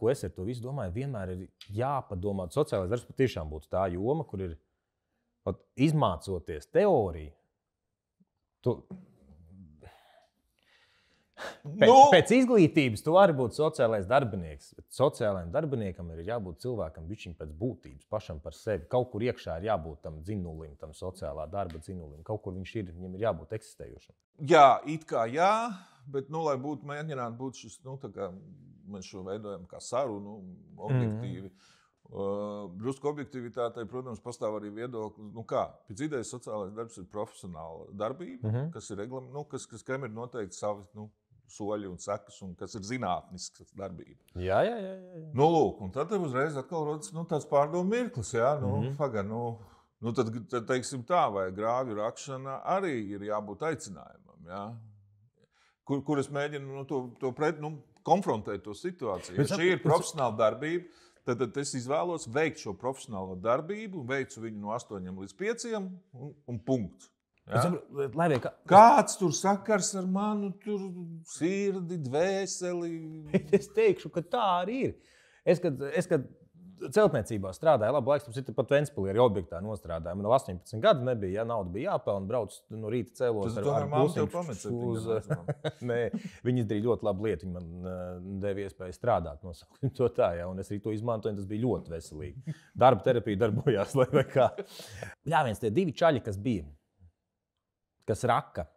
Speaker 1: es ar to visu domāju, vienmēr ir jāpadomā. Sociālais darbs patiešām būtu tā joma, kur ir izmācoties teoriju. Pēc izglītības tu vari būt sociālais darbinieks. Sociālajam darbiniekam ir jābūt cilvēkam bišķiņ pēc būtības, pašam par sevi. Kaut kur iekšā ir jābūt tam dzinulim, tam sociālā darba dzinulim. Kaut kur viņš ir, viņam ir jābūt eksistējošam.
Speaker 2: Jā, it kā jā. Bet, lai būtu mēģinātu būt šis, tā kā mēs šo veidojam kā sarunu, objektīvi. Drusku objektivitātei, protams, pastāv arī viedokli, pēc idejas sociālais darbs ir profesionāla darbība, kas ir kam ir noteikti savi soļi un sekas, un kas ir zinātnisks darbība.
Speaker 1: Jā.
Speaker 2: Lūk, un tad uzreiz atkal rodas tāds pārdomu mirklis, jā, tad teiksim tā, vai grāvju rakšana arī ir jābūt aicinājumam, jā. Kur es mēģinu konfrontēt to situāciju. Ja šī ir profesionāla darbība, tad es izvēlos veikt šo profesionālo darbību, veicu viņu no 8 līdz 5 un punkts. Ja? Kāds tur sakars ar manu sirdi, dvēseli?
Speaker 1: Es teikšu, ka tā arī ir. Es, kad celtniecībā strādāju, labi laiks, tas ir pat Ventspilī arī objektā nostrādāju. Man 18 gadu nebija, ja nauda bija jāpelna, brauc no rīta cēlos
Speaker 2: ar busiņu uz...
Speaker 1: Nē, viņi izdarīja ļoti labu lietu, viņi man deva iespēju strādāt, nosaukt to tā, ja, un es arī to izmantoju, un tas bija ļoti veselīgi. Darba terapija darbojās, vai kā. Jā, viens tie 2 čaļi, kas bija, kas raka,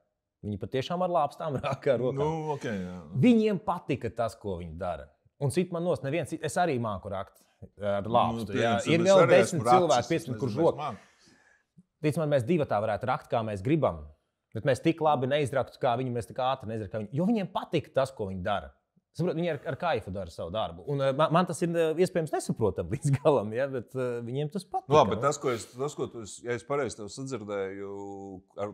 Speaker 1: viņi patiešām ar lāpstām raka ar rokām.
Speaker 2: Okay,
Speaker 1: viņiem patika tas, ko viņi dara. Un cit man nost neviens, es arī māku rakt. Ar lāpstu. Ir vēl 10 cilvēki, 15, kurš roka. Tic man, mēs 2 tā varētu rakt, kā mēs gribam. Bet mēs tik labi neizraktu, kā viņi, mēs tik ātri neizraktu, kā viņi. Jo viņiem patika tas, ko viņi dara. Viņi ar kaifu dara savu darbu. Un man tas ir iespējams nesaprotam līdz galam, ja, bet viņiem tas patika.
Speaker 2: Labi, bet tas, ko es pareizi tev sadzirdēju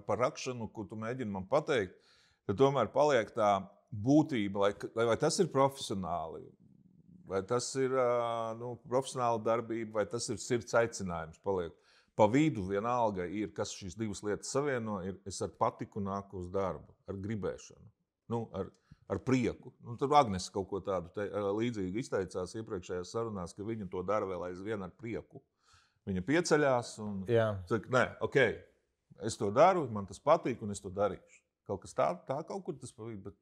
Speaker 2: par rakšanu, ko tu mēģini man pateikt, tad tomēr paliek tā būtība, vai tas ir profesionāli. Vai tas ir profesionāla darbība, vai tas ir sirds aicinājums? pa vidu vienalga ir, kas šīs divas lietas savieno, es ar patiku nāku uz darbu, ar gribēšanu, ar prieku. Tur Agnes kaut ko tādu līdzīgi izteicās iepriekšējās sarunās, ka viņa to dara vēl aizvien ar prieku. Viņa pieceļās un saka, nē, ok, es to daru, man tas patīk un es to darīšu. Kaut kas tā kaut kur tas pa vidu, bet...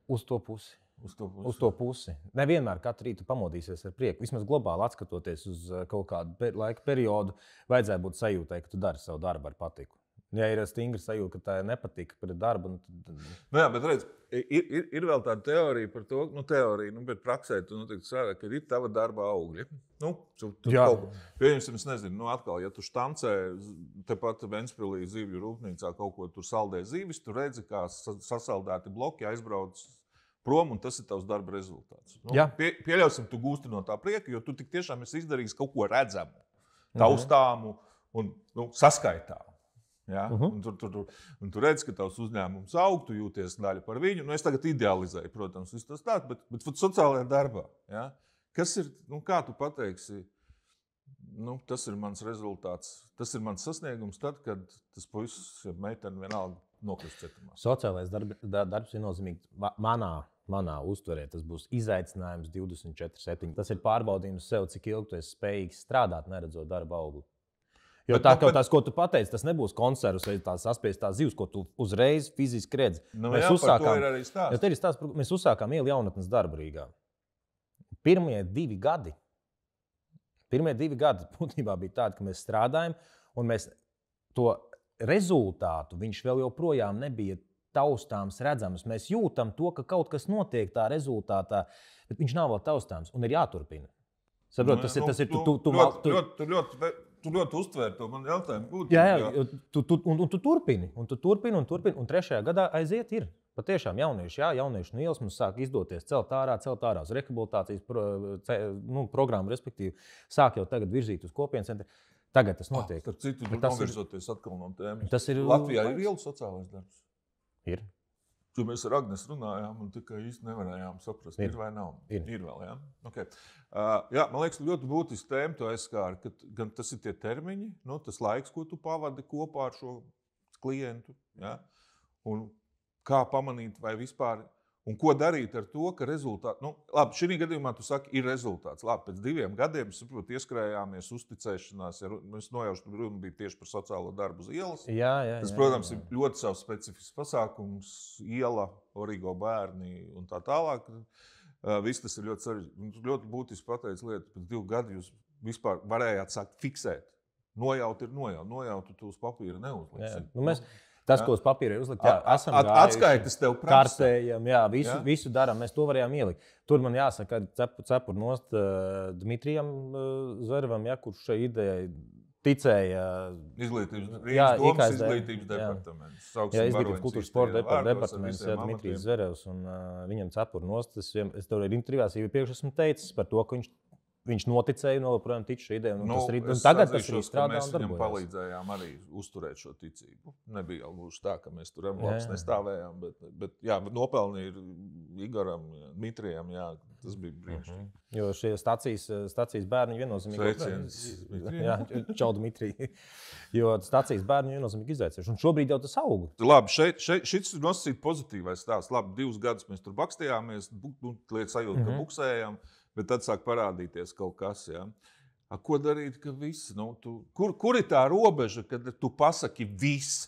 Speaker 1: Uz to pusi. Nevienmēr katru rītu pamodīsies ar prieku. Vismaz globāli atskatoties uz kaut kādu laika periodu, vajadzēja būt sajūtai, ka tu dari savu darbu ar patiku. Ja ir stingra sajūta, ka tā ir nepatika pret darbu.
Speaker 2: Jā, bet redz, ir vēl tāda teorija par to, bet praksē tu noteikti strādā, ka ir tava darba augļi. Pieņemsim, es nezinu, atkal, ja tu štancē tepat Ventspilī zivju rūpnīcā kaut ko tur saldē zivis, tu redzi, kā sasaldēti bloki aizbrauc prom, un tas ir tavs darba rezultāts. Pieļausim, tu gūsti no tā prieka, jo tu tik tiešām esi izdarījis kaut ko redzamu, taustāmu un saskaitāmu. Ja? Un tu redz, ka tavs uzņēmums aug, tu jūties daļa par viņu. Es tagad idealizēju, protams, viss tas tāds, bet sociālajā darbā. Ja? Kas ir, kā tu pateiksi, tas ir mans rezultāts, tas ir mans sasniegums tad, kad tas puisis, ja meitene vienalga nokrist cietumā.
Speaker 1: Sociālais darbs ir nozīmīgi. Manā uztverē tas būs izaicinājums 24/7. Tas ir pārbaudījums sev, cik ilgi tu esi spējīgs strādāt, neredzot darba augli. Jo tas, ko tu pateici, tas nebūs konservs vai tās saspiestās zivs, ko tu uzreiz fiziski redzi.
Speaker 2: Mēs
Speaker 1: uzsākām Ielu jaunatnes darbu Rīgā. Pirmie 2 gadi būtībā bija tādi, ka mēs strādājam, un mēs to rezultātu, viņš vēl joprojām nebija taustāms, redzams. Mēs jūtam to, ka kaut kas notiek tā rezultātā, bet viņš nav vēl taustāms un ir jāturpina. Saprot,
Speaker 2: Tu ļoti uztvēri to man jautājumu.
Speaker 1: Tu turpini. Un 3. gadā aiziet ir. Patiešām jaunieši no ielas mums sāk izdoties celt ārā uz rehabilitācijas programmu, respektīvi sāk jau tagad virzīt uz kopienas centru. Tagad tas notiek.
Speaker 2: Starp citu, novirzoties atkal no tēmas.
Speaker 1: Latvijā
Speaker 2: ir ielu sociālais darbs.
Speaker 1: Ir.
Speaker 2: Jo mēs ar Agnes runājām un tikai īsti nevarējām saprast, ir vai nav. Ir vēl, jā? Okay. Man liekas, ļoti būtiski tēma to aizskāri, ka gan tas ir tie termiņi, tas laiks, ko tu pavadi kopā ar šo klientu, ja? Un kā pamanīt vai vispār, un ko darīt ar to, ka rezultāti, labi, šī gadījumā tu saki, ir rezultāts. Labi, pēc 2 gadiem, saprot, ieskrējāmies uzticēšanās, mēs nojaušu, ka runa bija tieši par sociālo darbu uz ielas. Tas, protams, ir ļoti savs specifisks pasākums, iela, Origo bērni un tā tālāk. Viss tas ir ļoti sarežģīti. Ļoti būtiski pateicis lietu, pēc 2 gadu jūs vispār varējāt sākt fiksēt. Nojaut ir nojaut, tu uz papīra neuzliksi.
Speaker 1: Tas, ko uz papīra ir uzlikt, esam
Speaker 2: atskaites tev prasa.
Speaker 1: Kārtējam, visu darām, mēs to varējām ielikt. Tur man jāsaka, cepur nost Dmitrijam Zverevam, kurš šai idejai ticēja.
Speaker 2: Izglītības departaments.
Speaker 1: Izglītības kultūras sporta departaments, Dmitrijs Zverevs, un viņam cepur nost. Es tev ir intervijās iepriekš esmu teicis par to, ka viņš noticēja, joprojām tic šī ideja. Tagad tas arī strādā un darbojas. Mēs viņam
Speaker 2: palīdzējām arī uzturēt šo ticību. Nebija jau gluži tā, ka mēs tur labs nestāvējām, bet nopelni ir Igoram, Dmitrijam, tas bija brīnišķīgi.
Speaker 1: Jo šie stacijas bērni viennozīmīgi...
Speaker 2: Sveiciens.
Speaker 1: Čau, Dmitrij. Jo stacijas bērni viennozīmīgi izaicējuši. Un šobrīd jau tas aug.
Speaker 2: Labi, šis ir nosacīt pozitīvais stāsts. Labi, 2 gadus mēs tur bakstījāmies, lieta sajūta, ka buksējām. Bet tad sāk parādīties kaut kas. Ja? Ko darīt, ka viss? Kur ir tā robeža, kad tu pasaki viss?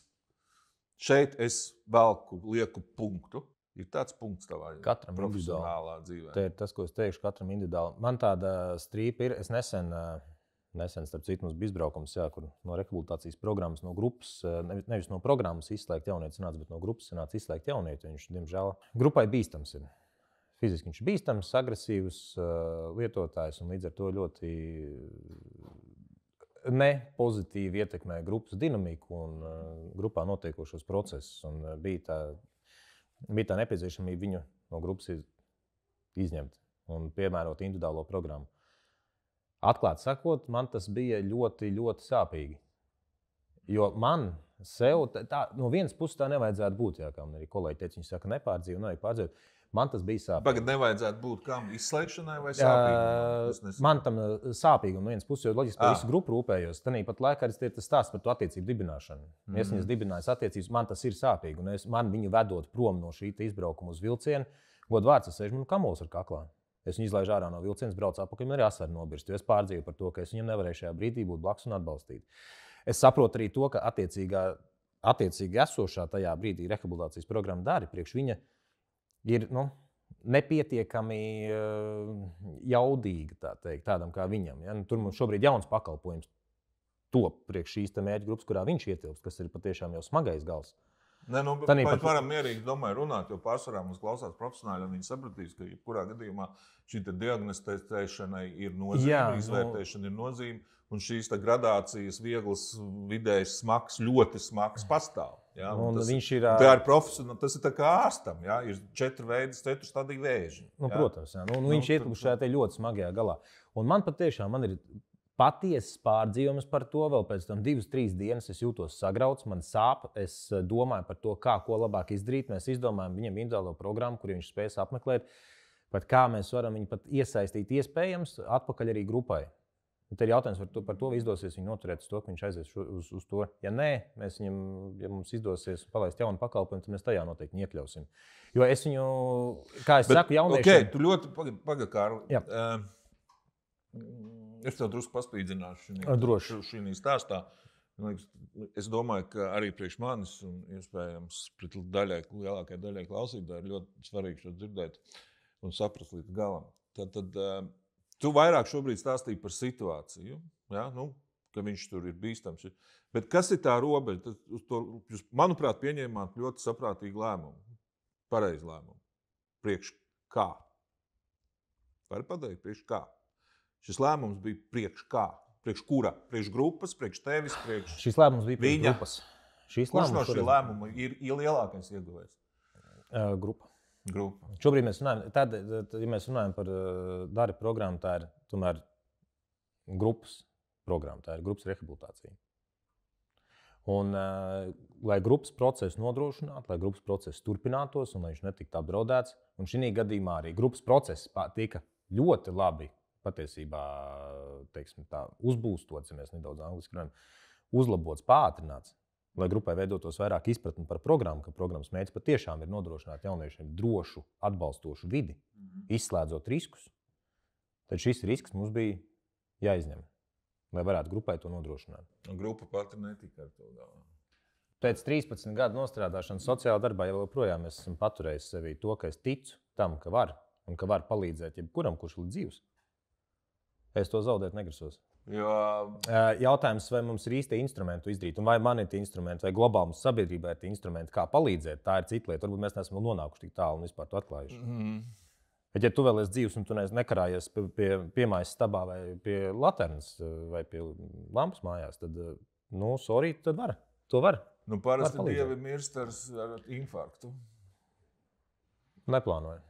Speaker 2: Šeit es lieku punktu. Ir tāds punkts tavā profesionālā dzīvē.
Speaker 1: Tā ir tas, ko es teikšu katram individuāli. Man tāda strīpa ir. Es nesen starp citu, mums bija izbraukums, kur no rehabilitācijas programmas, no grupas, nevis no programmas izslēgt jaunieti sanāca, bet no grupas sanāca izslēgt jaunieti. Viņš, diemžēl, grupai bīstams ir. Fiziski viņš ir bīstams, agresīvs lietotājs un līdz ar to ļoti nepozitīvi ietekmē grupas dinamiku un grupā notiekošos procesus. Un bija tā nepieciešamība viņu no grupas izņemt un piemērot individuālo programmu. Atklāti sakot, man tas bija ļoti, ļoti sāpīgi. Jo man sev, no vienas puses tā nevajadzētu būt, kā man arī kolēģi teica, viņi saka, nepārdzīvo, nevajag pārdzīvot. Man tas bija sāpīgi.
Speaker 2: Tagad nevajadzētu būt kam izslēgšanai vai sāpīgumam?
Speaker 1: Man tam sāpīgi no vienas puses, jo loģiski par visu grupu rūpējos. Tāpat laikā ir tas stāsts par to attiecību dibināšanu. Es viņas dibināju attiecības, man tas ir sāpīgi. Un man viņu vedot prom no šī izbraukuma uz vilcienu, godvārds, es sēžu kamols ar kaklā. Es viņu izlaižu ārā no vilciena, braucu atpakaļ, man arī asari nobirst. Jo es pārdzīvoju par to, ka es viņam nevarēju šajā brīdī būt blakus un atbalstīt. Es saprotu arī to, ka attiecīgi esošā tajā brīdī rehabilitācijas programma Dāri priekš viņa ir nepietiekami jaudīga, tā teikt, tādam kā viņam. Ja? Tur mums šobrīd jauns pakalpojums top priekš šīs mērķa grupas, kurā viņš ietilpst, kas ir patiešām jau smagais gals.
Speaker 2: Nē, mēs varam mierīgi runāt, jo pārsvarā mums klausās profesionāļi, un viņi sapratīs, ka jebkurā gadījumā šī diagnostēšanai ir nozīme, izvērtēšana ir nozīme, un šīs gradācijas vieglas, vidējas, smags, ļoti smags pastāv. Ja? Tā ir profesionāli, tas ir tā kā ārstam, ja? Ir 4 veidi, 4 stadiju vēži. Ja?
Speaker 1: Protams, ja? Viņš ietilpst šajā ļoti smagajā galā. Un man patiešām ir patiesas pārdzīvums par to, vēl pēc tam 2-3 dienas es jūtos sagrauts, man sāp, es domāju par to, ko labāk izdarīt. Mēs izdomājam viņam individuālo programmu, kur viņš spēs apmeklēt, pat kā mēs varam viņu pat iesaistīt iespējams atpakaļ arī grupai. Un te ir jautājums par to, vai izdosies viņu noturēt uz to, ka viņš aizies uz to. Ja nē, mēs viņam, ja mums izdosies palaist jaunu pakalpojumu, tad mēs tajā noteikti iekļausim. Jo es viņu, kā es saku, jauniešiem...
Speaker 2: Tu ļoti pagaidi, Kārli. Es tev drusku paspīdzināšu šī stāstā. Es domāju, ka arī priekš manis un iespējams pret lielākajai daļai klausītāji ir ļoti svarīgi šo dzirdēt un saprast līdz galam. Tad tu vairāk šobrīd stāstīji par situāciju, ja? Ka viņš tur ir bīstams. Bet kas ir tā robeža? Jūs, manuprāt, pieņēmāt ļoti saprātīgu lēmumu, pareizu lēmumu. Priekš kā? Vari pateikt, priekš kā? Šis lēmums bija priekš kā? Priekš kura? Priekš grupas, priekš tevis, priekš
Speaker 1: Šis lēmums bija priekš grupas.
Speaker 2: Kurš no šī lēmuma ir lielākais ieguvējs?
Speaker 1: Grupa.
Speaker 2: Grupa.
Speaker 1: Šobrīd mēs runājam, ja mēs runājam par Dāri programmu, tā ir tomēr grupas programma, tā ir grupas rehabilitācija. Un, lai grupas procesu nodrošinātu, lai grupas process turpinātos un lai viņš netiktu apdraudēts, un šī gadījumā arī grupas process tika ļoti labi patiesībā, teiksim tā, uzbūstots, ja mēs nedaudz angliski runājam, uzlabots, pātrināts, lai grupai veidotos vairāk izpratni par programmu, ka programmas mērķis patiešām ir nodrošināt jauniešiem drošu, atbalstošu vidi, izslēdzot riskus, tad šis risks mums bija jāizņem, lai varētu grupai to nodrošināt.
Speaker 2: Un grupa pati netika ar to galā.
Speaker 1: Pēc 13 gadu nostrādāšanas sociālā darbā jau joprojām es esmu paturējis sevī to, ka es ticu tam, ka var, un ka var palīdzēt jebkuram, kurš ir dzīvs. Es to zaudēt negrasos. Jautājums, vai mums ir īsti instrumenti izdarīt, un vai man ir tie instrumenti, vai globāli mums sabiedrībā ir tie instrumenti, kā palīdzēt, tā ir cita lieta. Varbūt mēs neesam nonākuši tik tālu un vispār to atklājuši. Bet, ja tu vēl esi dzīvs un tu nekarājies pie mājas stabā vai pie laternas vai pie lampas mājās, tad, sorry, tad var. To var.
Speaker 2: Parasti dievi mirst ar infarktu.
Speaker 1: Neplānoju.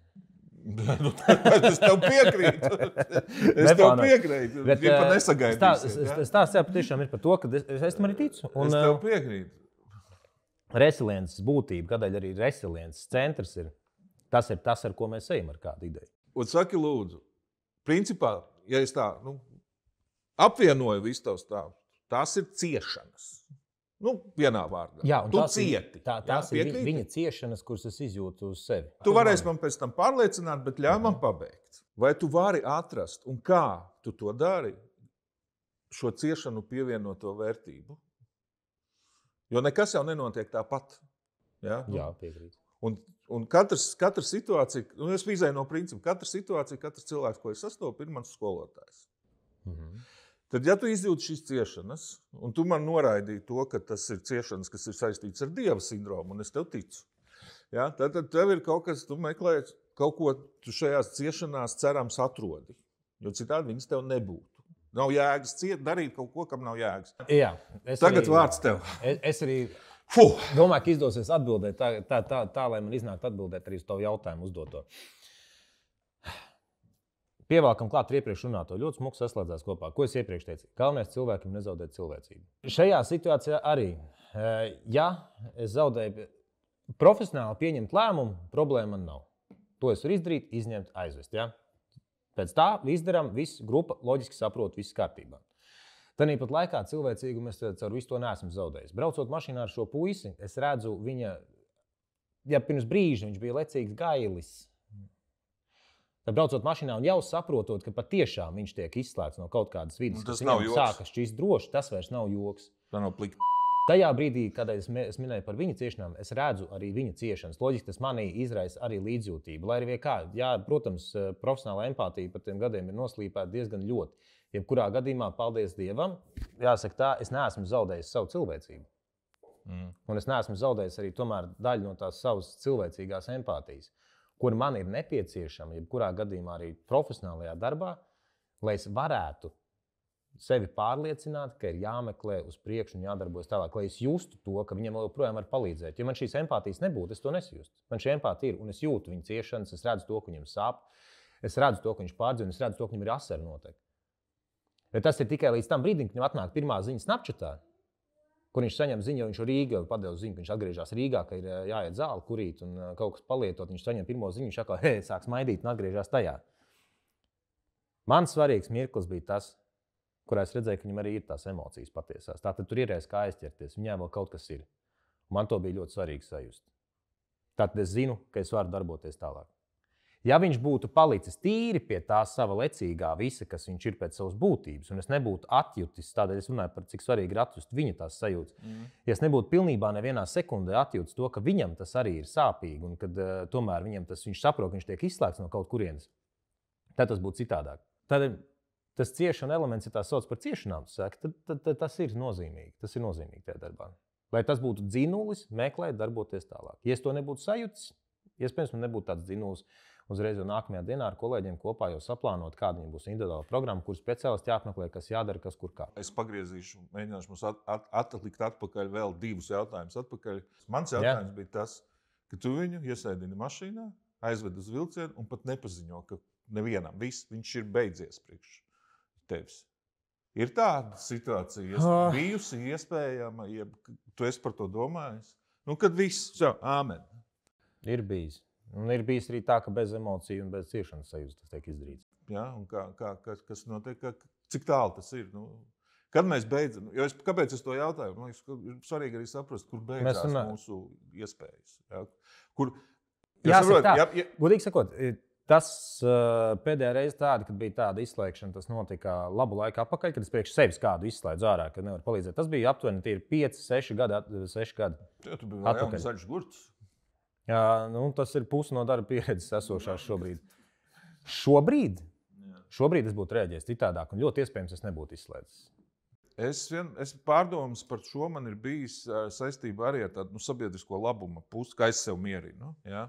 Speaker 2: Es tev piekrītu. Viņa pat nesagaidīsies.
Speaker 1: Stāsts patiešām ir par to, ka es tam arī ticu.
Speaker 2: Es tev piekrītu.
Speaker 1: Resiliences būtība, kādēļ arī resiliences centrs ir tas, ar ko mēs ejam ar kādu ideju.
Speaker 2: Un saki, lūdzu, principā, ja es tā apvienoju visu tavs stāstu, tās ir ciešanas. Vienā vārdā.
Speaker 1: Jā,
Speaker 2: tu cieti.
Speaker 1: Tās ir viņa ciešanas, kuras es izjūtu uz sevi.
Speaker 2: Tu varēsi man pēc tam pārliecināt, bet ļauj man pabeigt. Vai tu vari atrast, un kā tu to dari, šo ciešanu pievienoto vērtību? Jo nekas jau nenotiek tāpat.
Speaker 1: Jā, piekrīt.
Speaker 2: Un katra situācija, es izēju no principa, katra situācija, katrs cilvēks, ko es sastopu, ir mans skolotājs. Tad, ja tu izjūti šīs ciešanas, un tu man noraidīji to, ka tas ir ciešanas, kas ir saistīts ar dieva sindromu, un es tev ticu, tad tev ir kaut kas, tu meklē kaut ko, tu šajās ciešanās cerams atrodi, jo citādi viņas tev nebūtu. Nav jēgas darīt kaut ko, kam nav jēgas.
Speaker 1: Jā.
Speaker 2: Tagad vārds tev.
Speaker 1: Es arī domāju, ka izdosies atbildēt tā, lai man iznāktu atbildēt arī uz tavu jautājumu uzdoto. Pievelkam klāt iepriekš runāto. Ļoti smuki saslēdzās kopā. Ko es iepriekš teicu? Galvenais cilvēkam nezaudēt cilvēcību. Šajā situācijā arī, ja es zaudēju profesionāli pieņemt lēmumu, problēma man nav. To es varu izdarīt, izņemt, aizvest. Ja? Pēc tā izdarām, viss grupa loģiski saprot, viss kārtībā. Tāpat laikā cilvēcīgu mēs caur visu to neesam zaudējuši. Braucot mašīnā ar šo puisi, es redzu viņa, ja pirms brīža viņš bija lecīgs gailis. Tad braucot mašīnā un jau saprotot, ka patiešām viņš tiek izslēgts no kaut kādas vidas,
Speaker 2: tas nav joks.
Speaker 1: Sākas šķist droši, tas vairs nav joks.
Speaker 2: Tā nav plika.
Speaker 1: Tajā brīdī, kad es minēju par viņa ciešanām, es redzu arī viņa ciešanas. Loģiski tas manī izraisa arī līdzjūtību. Lai arī kā, jā, protams, profesionāla empātija par tiem gadiem ir noslīpēta diezgan ļoti. Jebkurā gadījumā, paldies Dievam, jāsaka tā, es neesmu zaudējis savu cilvēcību. Un es neesmu zaudējis arī tomēr daļu no tās savas cilvēcīgās empātijas, kur man ir nepieciešama, jebkurā gadījumā arī profesionālajā darbā, lai es varētu sevi pārliecināt, ka ir jāmeklē uz priekšu un jādarbojas tālāk, lai es justu to, ka viņam joprojām var palīdzēt. Ja man šīs empātijas nebūtu, es to nesjustu. Man šī empātija ir, un es jūtu viņa ciešanas, es redzu to, ka viņam sāp, es redzu to, ka viņš pārdzīvo, es redzu to, ka viņam ir asari noteikti. Bet tas ir tikai līdz tam brīdim, kad viņam atnāk pirmā ziņa Snapchatā, kur viņš saņem ziņu, jo viņš ir Rīgā, padeva ziņu, ka viņš atgriežas Rīgā, ka ir jāiet zāli kurīt un kaut kas palietot. Viņš saņem pirmo ziņu, viņš atkal sāk smaidīt un atgriežas tajā. Man svarīgs mirklis bija tas, kurā es redzēju, ka viņam arī ir tās emocijas patiesās. Tātad tur ir kā aizķerties, viņai vēl kaut kas ir. Man to bija ļoti svarīgi sajust. Tātad es zinu, ka es varu darboties tālāk. Ja viņš būtu palicis tīri pie tā sava lecīgā visa, kas viņš ir pēc savas būtības, un es nebūtu atjutis, tādēļ es runāju par cik svarīgi ir atjust viņa tās sajūtas. Ja es nebūtu pilnībā nevienā sekundē atjutis to, ka viņam tas arī ir sāpīgi, un kad tomēr viņš saprot, ka viņš tiek izslēgts no kaut kurienes, tad tas būtu citādāk. Tad tas ciešana elements, ja tā sauc par ciešanām, tad tas ir nozīmīgi. Tas ir nozīmīgi tajā darbā. Lai tas būtu dzinulis, meklēt, darboties tālāk. Ja es to nebūtu sajūtis, iespējams, man nebūtu tāds dzinulis. Uzreiz jau nākamajā dienā ar kolēģiem kopā jau saplānot, kāda viņiem būs individuāla programma, kur speciālisti jāapmeklē, kas jādara, kas kur kā. Es
Speaker 2: pagriezīšu, mēģināšu mums atlikt atpakaļ vēl 2 jautājumus atpakaļ. Mans jautājums bija tas, ka tu viņu iesēdini mašīnā, aizved uz vilcienu un pat nepaziņo, ka nevienam viņš ir beidzies priekš tevis. Ir tāda situācija, bijusi iespējama, ja tu esi par to domājis? Kad viss, āmen.
Speaker 1: Ir bijis. Un ir bijis arī tā, ka bez emociju un bez ciešanas sajūtas tas tiek izdarīts.
Speaker 2: Jā, un kas notiek, cik tālu tas ir? Kad mēs beidzam? Kāpēc es to jautāju? Man liekas, ir svarīgi arī saprast, kur beidzās mūsu iespējas. Jā,
Speaker 1: godīgi sakot, tas pēdējā reize tāda, kad bija tāda izslēgšana, tas notika labu laiku atpakaļ, kad es priekš sevis kādu izslēdzu ārā, kad nevar palīdzēt. Tas bija aptuveni 5-6 gadi.
Speaker 2: Jā, tu biji vēl zaļš gurts.
Speaker 1: Jā, tas ir pusi no darba pieredzes esošās šobrīd. Šobrīd es būtu rēģējis citādāk, un ļoti iespējams es nebūtu izslēdzis.
Speaker 2: Es pārdomas par šo man ir bijis saistībā arī ar tādu sabiedrisko labuma pusi, kā es sev mierinu. Ja?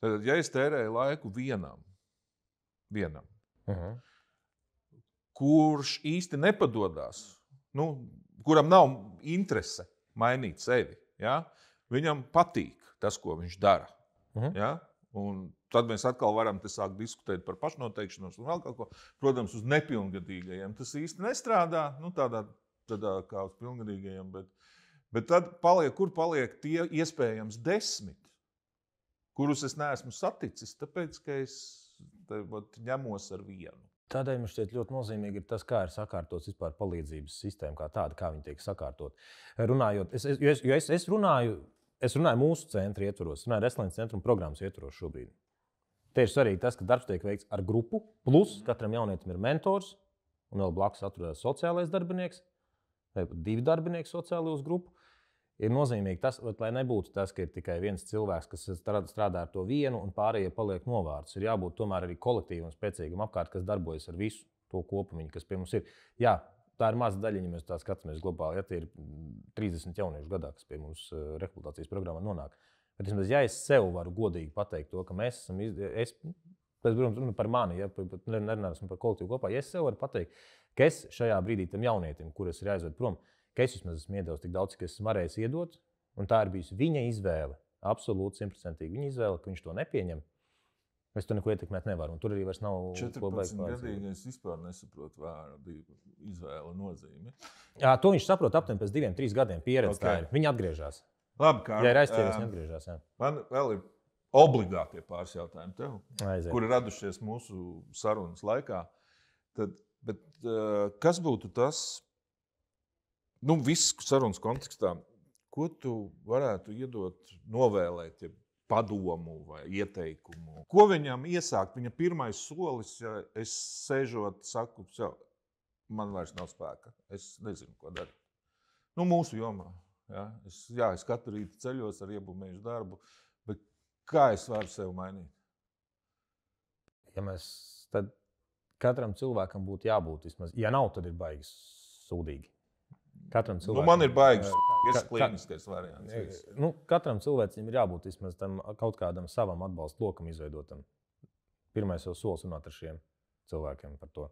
Speaker 2: Tad, ja es tērēju laiku vienam, kurš īsti nepadodās, kuram nav interese mainīt sevi, ja? Viņam patīk tas, ko viņš dara. Ja? Un tad mēs atkal varam sākt diskutēt par pašnoteikšanos un vēl kaut ko. Protams, uz nepilngadīgajiem tas īsti nestrādā, tādā kā uz pilngadīgajiem, bet tad kur paliek tie iespējams 10, kurus es neesmu saticis, tāpēc, ka es ņemos ar vienu.
Speaker 1: Tādēļ man šķiet ļoti nozīmīgi ir tas, kā ir sakārtots vispār palīdzības sistēma kā tāda, kā viņi tiek sakārtot. Runājot, Es runāju mūsu centra ietvaros, runāju Resilience centra un programmas ietvaros šobrīd. Te ir svarīgi tas, ka darbs tiek veikts ar grupu, plus katram jaunietim ir mentors, un vēl blakus atrodas sociālais darbinieks, vai 2 darbinieki sociāli uz grupu. Ir nozīmīgi tas, lai nebūtu tas, ka ir tikai viens cilvēks, kas strādā ar to vienu, un pārējie paliek novārts. Ir jābūt tomēr arī kolektīvam, spēcīgam apkārt, kas darbojas ar visu to kopumiņu, kas pie mums ir. Jā, tā ir maza daļiņa, ja mēs tā skatāmies globāli. Ja tie ir 30 jauniešu gadā, kas pie mums rehabilitācijas programmā nonāk. Bet ja es sev varu godīgi pateikt to, ka mēs esam, protams, par mani, ja nerunāsim par kolektīvu kopā, ja es sev varu pateikt, ka es šajā brīdī tam jaunietim, kurus ir jāizved prom, ka es vismaz esmu iedevis tik daudz, cik es varēju iedot, un tā ir bijusi viņa izvēle, absolūti 100% viņa izvēle, ka viņš to nepieņem. Es to neko ietekmēt nevaru, un tur arī vairs nav ko baigt.
Speaker 2: 14-gadīgais vispār nesaprot vārdu izvēle nozīmi.
Speaker 1: Jā, to viņš saprot aptuveni pēc 2-3 gadiem pieredze. Okay. Viņi atgriežas.
Speaker 2: Labi, Kārli.
Speaker 1: Ja ir aizķēries, viņi atgriežas.
Speaker 2: Man vēl ir obligātie pāris jautājumi tev,
Speaker 1: Aiziet.
Speaker 2: kuri radušies mūsu sarunas laikā. Bet kas būtu tas, viss sarunas kontekstā, ko tu varētu iedot, novēlēt, padomu vai ieteikumu? Ko viņam iesākt? Viņa pirmais solis, ja es sēžot, saku, man vairs nav spēka. Es nezinu, ko darīt. Mūsu jomā. Ja? Es katru rītu ceļos ar iebūmējušu darbu, bet kā es varu sevi mainīt?
Speaker 1: Tad katram cilvēkam būtu jābūt vismaz. Ja nav, tad ir baigi sūdīgi. Katram cilvēkam,
Speaker 2: man ir baigs, klīniskais variants.
Speaker 1: Katram cilvēcim ir jābūt vismaz tam kaut kādam savam atbalsta lokam izveidotam. Pirmais jau solis runāt ar šiem cilvēkiem par to.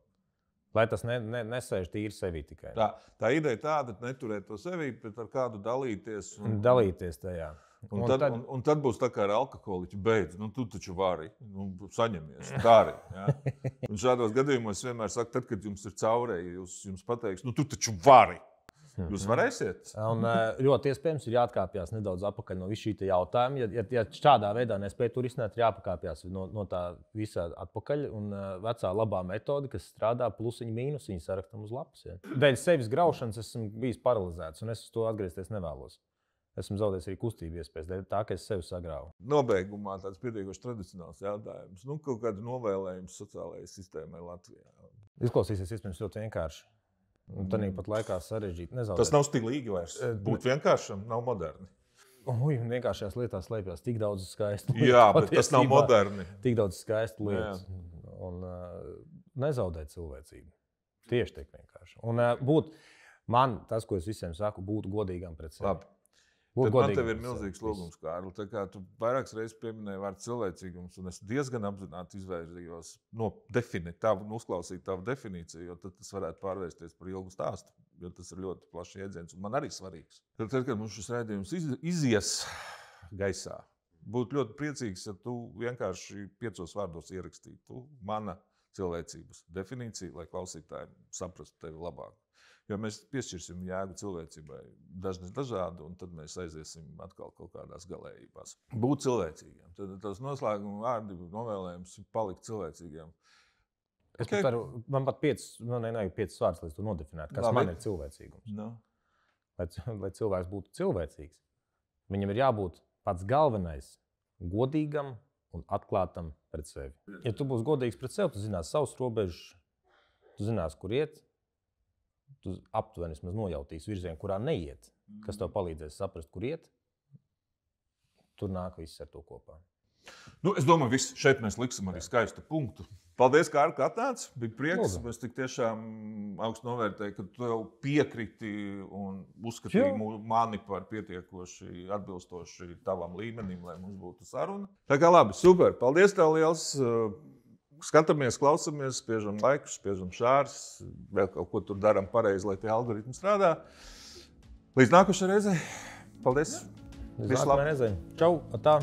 Speaker 1: Lai tas nesēž tīri sevī tikai.
Speaker 2: Tā ideja tāda, neturēt to sevī, bet ar kādu dalīties.
Speaker 1: Dalīties tajā.
Speaker 2: Un tad būs tā kā ar alkoholiķu beidz. Tu taču vari, saņemies, dari. Ja? Un šādos gadījumos vienmēr saku, tad, kad jums ir caurēji, jums pateiks, tu taču vari. Jūs varēsiet?
Speaker 1: Un ļoti iespējams ir jāatkāpjas nedaudz atpakaļ no visu šī jautājuma. Ja šādā veidā nespēj tur izsnēt, ir jāpakāpjas no tā visa atpakaļ. Un vecā labā metode, kas strādā, plusiņi, mīnusiņi sarakstam uz lapas. Ja. Dēļ sevis graušanas esmu bijis paralizēts, un es uz to atgriezties nevēlos. Esmu zaudējis arī kustību iespējas, dēļ tā, ka es sevi sagrauju.
Speaker 2: Nobeigumā tāds pietiekoši tradicionāls jautājums. Kaut kāda novēlējums sociālajai sistēmai Latvijā.
Speaker 1: Izklausīsies iespējams ļoti vienkārši. Un tad pat laikā sarežģīti nezaudēt.
Speaker 2: Tas nav stilīgi vairs. Būt vienkāršam nav moderni.
Speaker 1: Vienkāršajās lietās slēpjas tik daudz skaistu
Speaker 2: lietu. Jā, bet tas nav moderni.
Speaker 1: Tik daudz skaistu lietu. Un nezaudēt cilvēcību. Tieši tik vienkārši. Un tas, ko es visiem saku, būt godīgam pret sevi.
Speaker 2: Labi. Tad man tev ir milzīgs lūgums, Kārli. Tā kā tu vairākas reizes pieminēji vārdu cilvēcīgums, un es diezgan apzināti izvērzījos uzklausīt tavu definīciju, jo tad tas varētu pārvērsties par ilgu stāstu, jo tas ir ļoti plašs jēdziens un man arī svarīgs. Tad, kad mums šis raidījums izies gaisā, būtu ļoti priecīgs, ja tu vienkārši 5 vārdos ierakstītu mana cilvēcības definīciju, lai klausītāji saprastu tevi labāk. Jo mēs piešķirsim jēgu cilvēcībai dažādu, un tad mēs aiziesim atkal kaut kādās galējībās. Būt cilvēcīgiem. Tad tas noslēguma vārdi novēlējums ir palikt cilvēcīgiem.
Speaker 1: Man pat 5 vārdus, lai to nodefinētu, kas man ir cilvēcīgums.
Speaker 2: No.
Speaker 1: Lai cilvēks būtu cilvēcīgs, viņam ir jābūt pats galvenais godīgam un atklātam pret sevi. Ja tu būsi godīgs pret sevi, tu zinās savus robežus, tu zinās, kur iet, tu aptuveni nojautīs virzienu, kurā neiet, kas tev palīdzēs saprast, kur iet, tur nāk viss ar to kopā.
Speaker 2: Es domāju, viss šeit mēs liksim arī skaistu punktu. Paldies, Kārli, ka atnāci. Bija prieks. Es tik tiešām augstu novērtēju, ka tu jau piekriti un uzskatīji mani par pietiekoši atbilstoši tavam līmenim, lai mums būtu saruna. Tā kā labi, super. Paldies tev liels. Skatāmies, klausamies, spiežam laikus, spiežam šārs, vēl kaut ko tur darām pareizi, lai tie algoritmi strādā. Līdz nākošai reizei. Paldies!
Speaker 1: Visu labu! Čau! Atā!